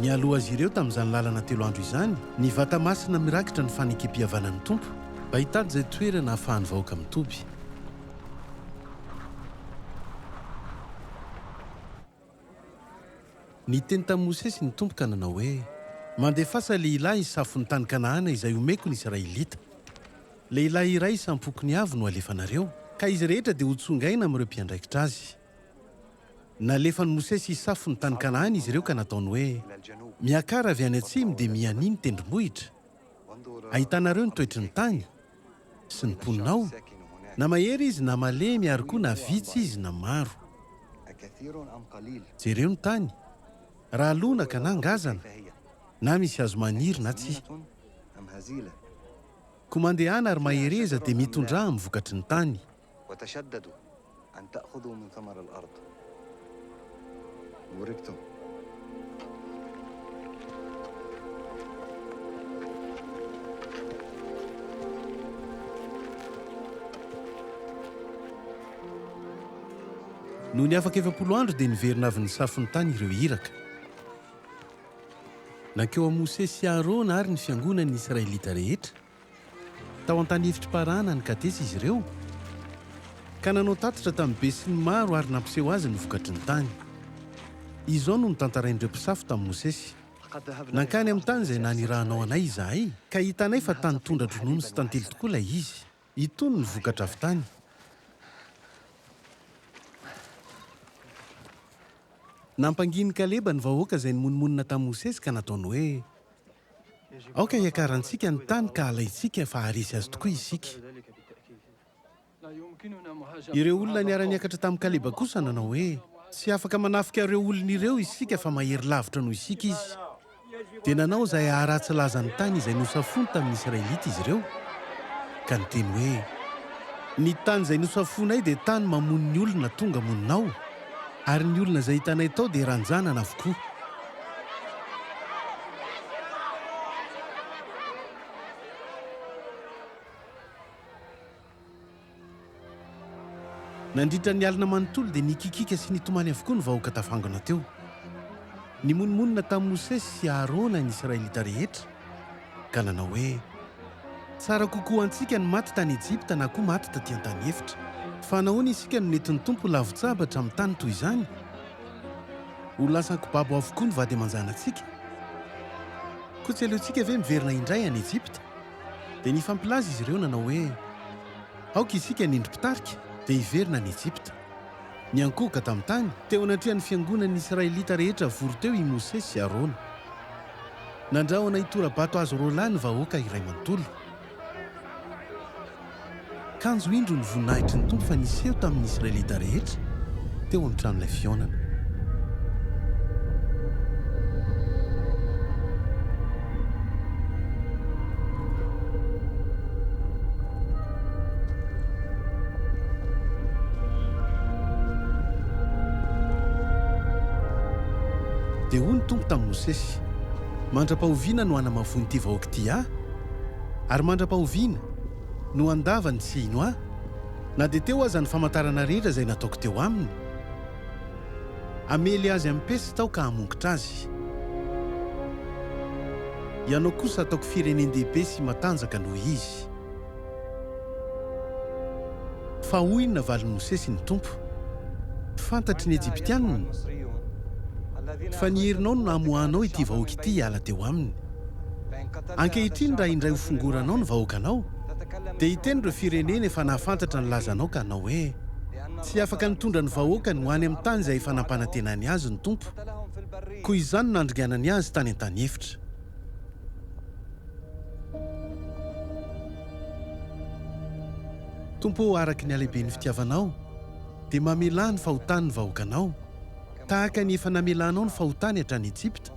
Nialoha azy ireo tamin'izany lalana 3 andro izany ny vata masina mirakitra ny fanenkem-pihavanan'ny tompo mba hitady izay toerana ahafahany vahoaka mitoby. Niteny tamin'i Mosesy ny tompo ka nanao hoe mandefasa lehilahy hisafo ny tany Kanaana izay omeko ny Israelita. Lehilahy iray sampokony avy no alefanareo, ka izy rehetra dia ho tsongaina amin'ireo mpiandraikitra azy. Nalefan'i Mosesy hisafo ny tany Kanaana izy ireo ka nataony hoe miakara avy any atsimo dia mianiny tendrombohitra. Ahitanareo ny toetry ny tany sy ny mponinao, na mahery izy na malemy ary koa na vitsy izy na maro. Jereo ny tany, raha lonaka na ngazana, na misy azo maniry na tsy. Ko mandehana ary mahereza dia mitondra amin'ny vokatry ny tany. No ny afaka 7 andro dia niverina avy ny safon'ny tany ireo iraka. Nankeo a Mosesy sy Arona ary ny fiangonan'ny Israelita rehetra. Tao an-tany hevitrim-parana ny katesy izy ireo, ka nanao tatitra tamin'ny be sy ny maro ary nampiseho azy ny vokatry ny tany. Izao no nitantarain'ireo mpisafo tamin'i Mosesy. Nankany amin'ny tany izay nanirahanao anay izahay, ka hitanay fa tany tondra dronono sy tantely tokoa ilay izy. itony ny vokatra avy tany. Nampanginy Kaleba ny vahoaka izay nymonomonina tamin'ny Mosesy ka nataony hoe aoka hiakarantsika ny tany ka alaintsika fa harisy azy tokoa isika. Ireo olona niara-niakatra tamin'ny Kaleba kosa nanao hoe tsy afaka manafika ireo olona ireo isika fa mahery lavitra noho isika izy. Dia nanao izay haharatsy lazany tany izay nosafony tamin'ny Israelita izy ireo. Ka niteny hoe ny tany izay nosafonay dia tany mamono ny olona tonga moninao, ary ny olona izay hitanay tao dia ranjanana avokoa. Nandritra ny alina manontolo dia nikikika sy nitomany avokoa ny vahoaka tafangana teo. Ny monomonina tamin'ny Mosesy sy Arona ny Israelita rehetra, ka nanao hoe tsara kokoa antsika ny maty tany Ejipta na koa maty taty an-tany efitra. Fa nahoana isika no nentin'ny tompo lavitsabatra amin'ny tany toy izany? Ho lasa ankobabo avokoa ny vady aman-janantsika. Koa tsy aleontsika ve miverina indray any Ejipta? Dia nifampilaza izy ireo nanao hoe aoka isika nindrim-pitarika dia hiverina any Ejipta. Ny ankohoka tamin'ny tany teo anatrehan'ny fiangonan'ny Israelita rehetra vory teo i Mosesy sy Arona. Nandrahona hitora-bato azo roalahy ny vahoaka iray manontolo. Kanjo indro ny voninahitry ny tompo fa niseho tamin'ny Israelita rehetra teo amin'ny tranon'ilay fionana. Dia hoy ny tompo tamin'ny Mosesy, mandra-pahoviana no hanamavony ity vahoaka ity aho, ary mandra-pahoviana no andava ny tsy hino aho, na dia teo aza ny famantarana rehetra izay nataoko teo aminy. Amely azy amin'ny pesy tao ka hamongotra azy. Ianao kosa ataoko firenendehibe sy matanjaka noho izy. Fa hoy na valin'ny Mosesy ny tompo, fantatry ny Ejiptianina fa ny herinao no namoahanao ity vahoaka ity hiala teo aminy. Ankehitriny raha indray ho fongoranao ny vahoakanao, dia hiteny ireo firenena efa nahafantatra ny lazanao ka hanao hoe tsy afaka nitondra ny vahoakany ho any amin'ny tany izay efa nampanantenany azy ny tompo. Koa izany nandringanany azy tany an-tany efitra. Tompo, araka ny halehiben'ny fitiavanao dia mamelà ny fahotany ny vahoakanao, tahaka ny efa namelanao ny fahotany hatrany Ejipta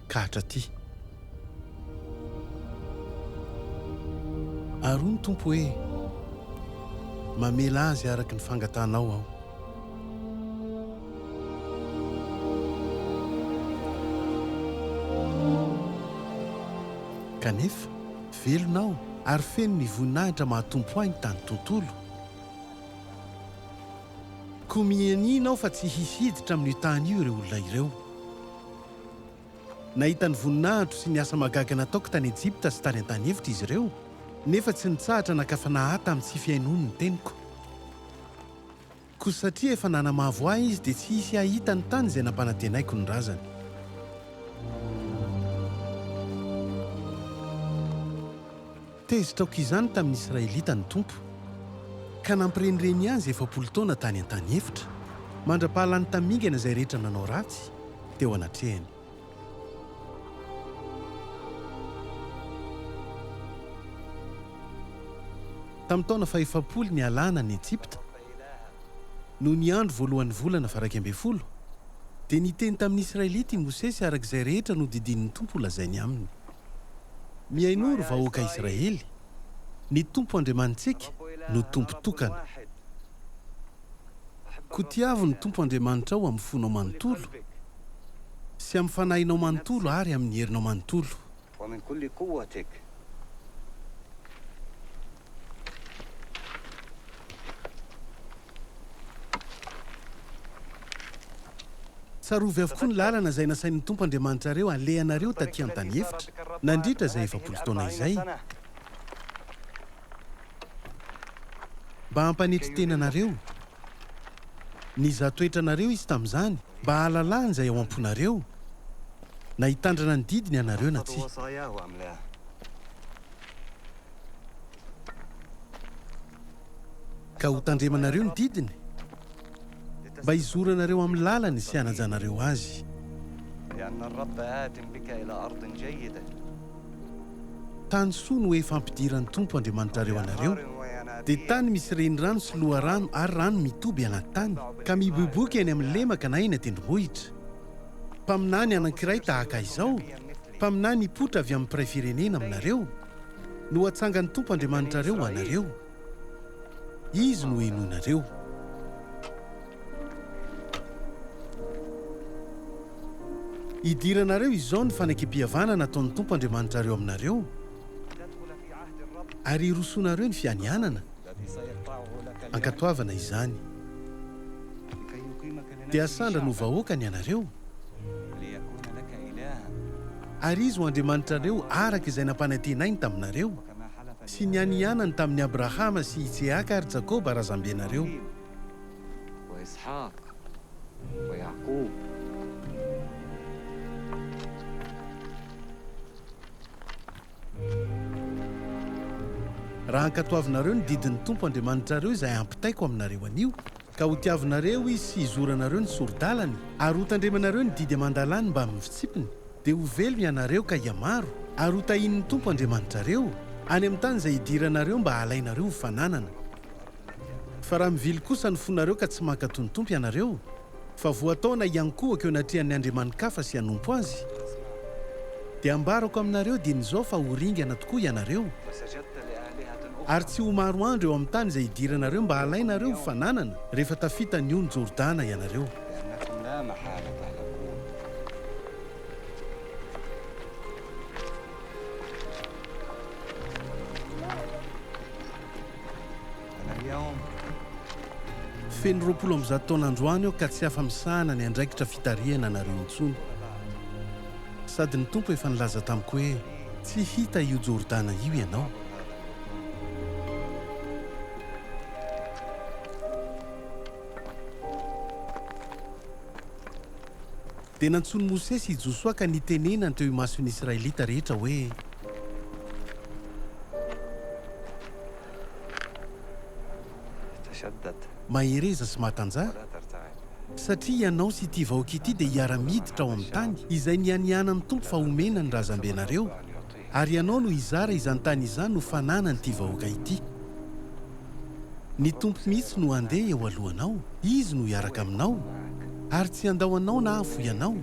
ka hatraty. Ary hoy ny tompo hoe mamela azy araka ny fangatanao aho. Kanefa velonao ary feno ny voninahitra mahatompo ahy ny tany tontolo. Koa mianinao fa tsy hisy hiditra amin'ny tany io ireo olona ireo. Nahita ny voninahitro sy ny asa magaga nataoko tany Ejipta sy tany an-tany efitra izy ireo, nefa tsy nitsahatra nakafa nahata amin'ny tsy fiainoany ny teniko. Koa satria efa nanamavo ahy izy dia tsy hisy hahita ny tany izay nampanantenaiko ny razany. Tezitra aoka izany tamin'ny Israelita ny tompo, ka nampirenireny azy 40 taona tany an-tany efitra, mandra-pahalany tamingana izay rehetra nanao ratsy teo anatrehany. Tamin'ny taona 700 ny alana ny Ejipta, no ny andro voalohan'ny volana faha 12, dia niteny tamin'ny Israelita i Mosesy arak'izay rehetra no didinin'ny tompo lazainy aminy. Mihainoro vahoaka Israely, ny tompo Andriamanitsika no tompo tokana. Kotiavo ny tompo Andriamanitra ao amin'ny fonao manontolo, sy amin'ny fanahinao manontolo ary amin'ny herinao manontolo. Tsarovy avokoa ny lalana izay nasain'ny tompo Andriamanitra reo alehanareo taty an-tany efitra nandritra izay 40 taona izay, mba hampanetry tenanareo. Nizatoetranareo izy tamin'izany mba hahalalany izay ao am-ponareo, na hitandrana ny didiny anareo na tsy. ka ho tandremanareo ny didiny mba hizoranareo amin'ny lalany sy hanajanareo azy. Tany soa no hoe fampidiran'ny tompo Andriamanitrareo anareo, dia tany misy renirano sy loharano ary rano mitoby anaty tany ka miboiboky eny amin'ny lemaka na eny an-tendrombohitra. Mpaminany anankiray tahaka izao, mpaminany hipotra avy amin'ny mpiray firenena aminareo no hatsangan'ny tompo Andriamanitrareo anareo. Izy no henoinareo. Hidiranareo izao ny fanakam-pihavana nataon'ny tompo Andriamanitrareo aminareo, ary hirosonareo ny fianianana. Ankatoavana izany dia asandra no vahoaka ny anareo, ary izy ho Andriamanitrareo araka izay nampanantenainy taminareo sy ny anianany tamin'ny Abrahama sy Iseaka ary Jakoba razambenareo. Raha ankatoavinareo ny didin'ny tompo Andriamanitrareo izay ampitaiko aminareo anio, ka ho tiavinareo izy sy hizoranareo ny sorodalany, ary ho tandremanareo ny didy amandalany mba amin'ny fitsipiny, dia ho velony ianareo ka hiamaro, ary ho tahin'ny tompo Andriamanitrareo any amin'ny tany izay hidiranareo mba halainareo ho fananana. Fa raha mivily kosa ny fonareo ka tsy mankatoy ny tompo ianareo, fa voataona iankohaka eo anatrihan'ny andriamanikafa sy hanompo azy, dia ambarako aminareo diny izao fa ho ringana tokoa ianareo, ary tsy ho maro andro eo amin'ny tany izay hidiranareo mba halainareo ho fananana rehefa tafita ny ony Jordana ianareo. Feno 20 taonandroany eo ka tsy afa-misahana ny andraikitra fitarihana anareo intsony. Sady ny tompo efa nilaza tamiko hoe tsy hita io Jordana io ianao. Dia nantsony Mosesy i Josoa ka nitenenany teo imason'ny Israelita rehetra hoe mahereza sy mahatanjara, satria ianao sy ity vahoaka ity dia hiara-miditra ao amin'ny tany izay nianianan'ny tompo fa omena ny razambenareo, ary ianao no hizara izany tany izany no fananany ity vahoaka ity. Ny tompo mihitsy no handeha eo alohanao, izy no hiaraka aminao, ary tsy andahoanao na afo ianao.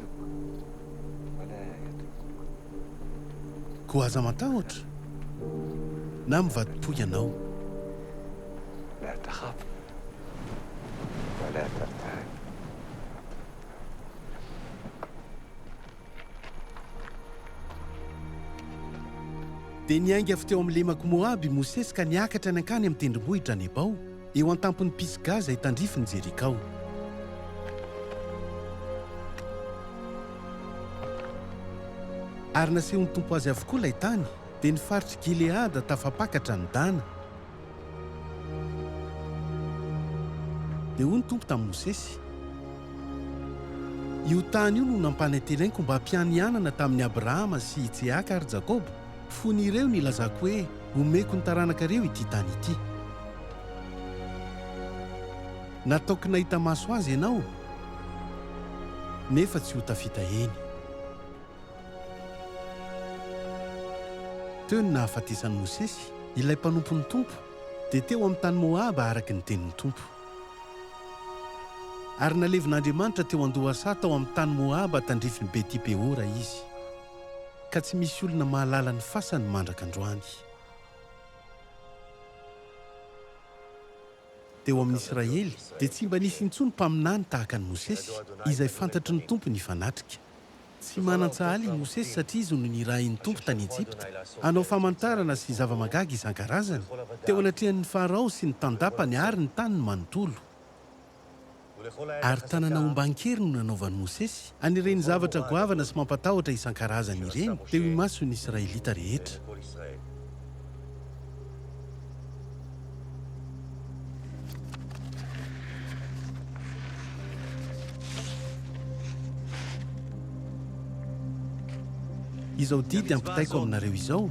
Koa aza matahotra na mivadi-po ianao. Dia niainga avy teo amin'ny lemako Moaby Mosesy ka niakatra ny ankany amin'ny tendrombohitra Nebao, eo an-tampon'ny Pisga izay tandrifiny Jerikao. Ary nasehon'ny tompo azy avokoa ilay tany, dia ny faritry Gileada tafapakatra ny Dana. Dia hoy ny tompo tamin'i Mosesy, io tany io no nampanantenaiko mba hampianianana tamin'ny Abrahama sy Iseaka ary Jakoba, fony ireo nilazako hoe omeko ny taranakareo ity tany ity. Nataoko nahita maso azy ianao, nefa tsy ho tafita eny. Teo ny nahafatesan'i Mosesy ilay mpanompon'ny tompo, dia teo amin'ny tany Moaba araka ny tenin'ny tompo. Ary nalevin'Andriamanitra teo Andohasa tao amin'ny tany Moaba tandrifiny Beti-Peora izy, ka tsy misy olona mahalala ny fasany mandraka androany. Teo amin'ny Israely dia tsy mba nisy intsony mpaminany tahaka ny Mosesy izay fantatry ny tompo ny fanatrika. Tsy manan-tsahaly i Mosesy satria izy no nirahin'ny tompo tany Ejipta, hanao famantarana sy zava-magaga isan-karazany teo anatrihan'ny Farao sy ny tandapany ary ny tany ny manontolo. Ary tanana omban-kery no nanaovan'i Mosesy anireny zavatra goavana sy mampatahotra isan-karazany ireny teo imason'ny Israelita rehetra. Izao didy ampitaiko aminareo izao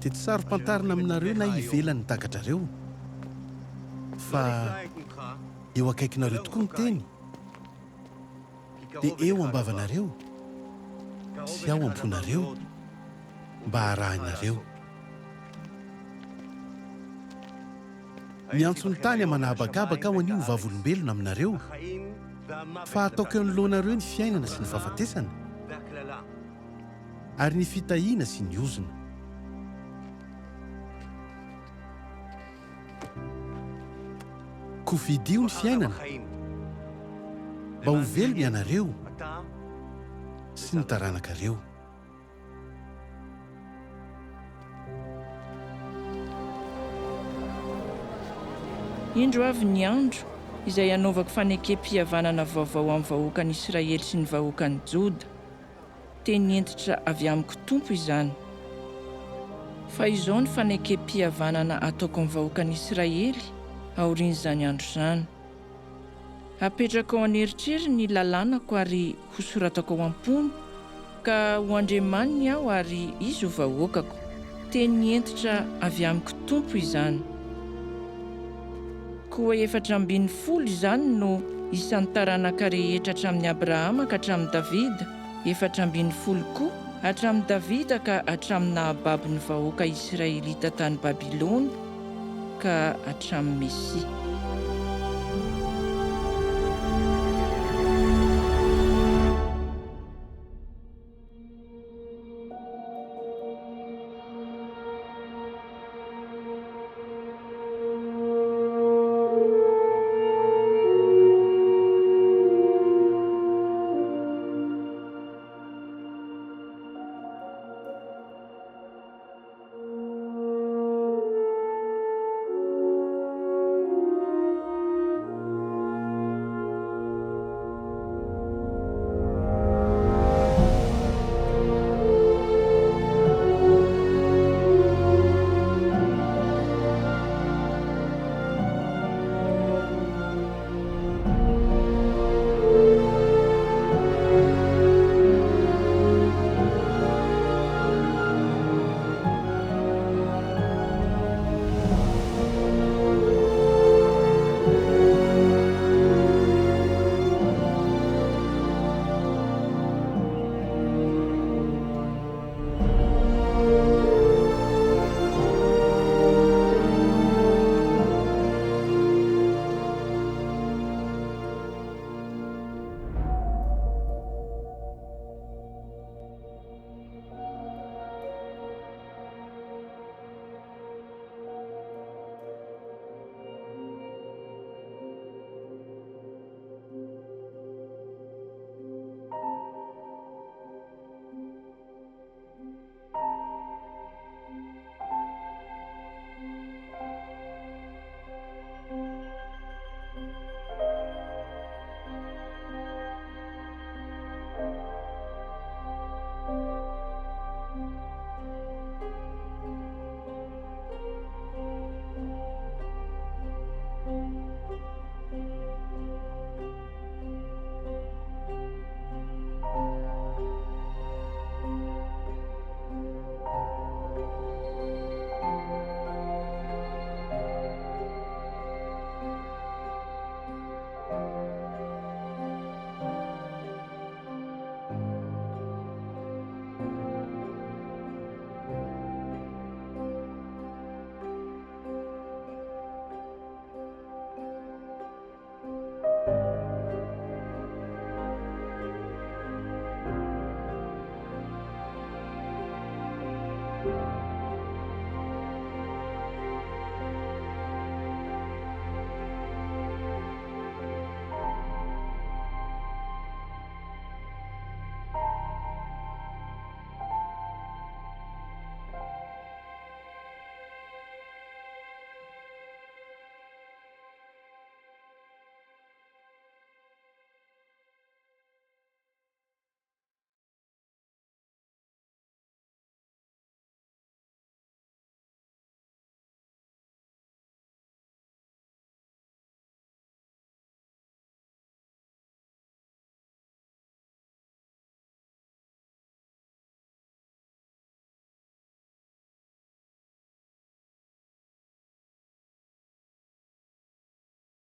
dia tsy sarom-pantarina aminareo na hivelany takatrareo, fa eo akaikinareo tokoa ny teny dia eo ambavanareo sy ao amponareo mba harahinareo. Miantso ny tany amanahabakabaka ho anio vavolombelona aminareo, fa ataoko eo anoloanareo ny fiainana sy ny fahafatesana ary ny fitahiana sy ny ozona. Kofidio ny fiainana mba ho velona ianareo sy ny taranakareo. Indro avy ny andro izay anaovako fanekem-pihavanana vaovao amin'ny vahoakan'i Israely sy ny vahoakan'i Joda. Teny entitra avy amiko Tompo izany. Fa izao ny fanekem-pihavanana ataoko amin'ny vahoakan'i Israely aorian'izany andro izany. Apetraka ao an'eritreriny ny lalànako ary hosoratako ao am-pony, ka ho andremaniny aho ary izy ho vahoakako. Teny entitra avy amiko Tompo izany. Koa 410 izany no isan'ny taranaka rehetra hatramin'ny Abrahama ka hatramin'ny Davida, 410 koa hatramin'ny Davida ka hatramin'ny nahababo ny vahoaka Israelita tany Babilôna ka hatramin'ny Mesia.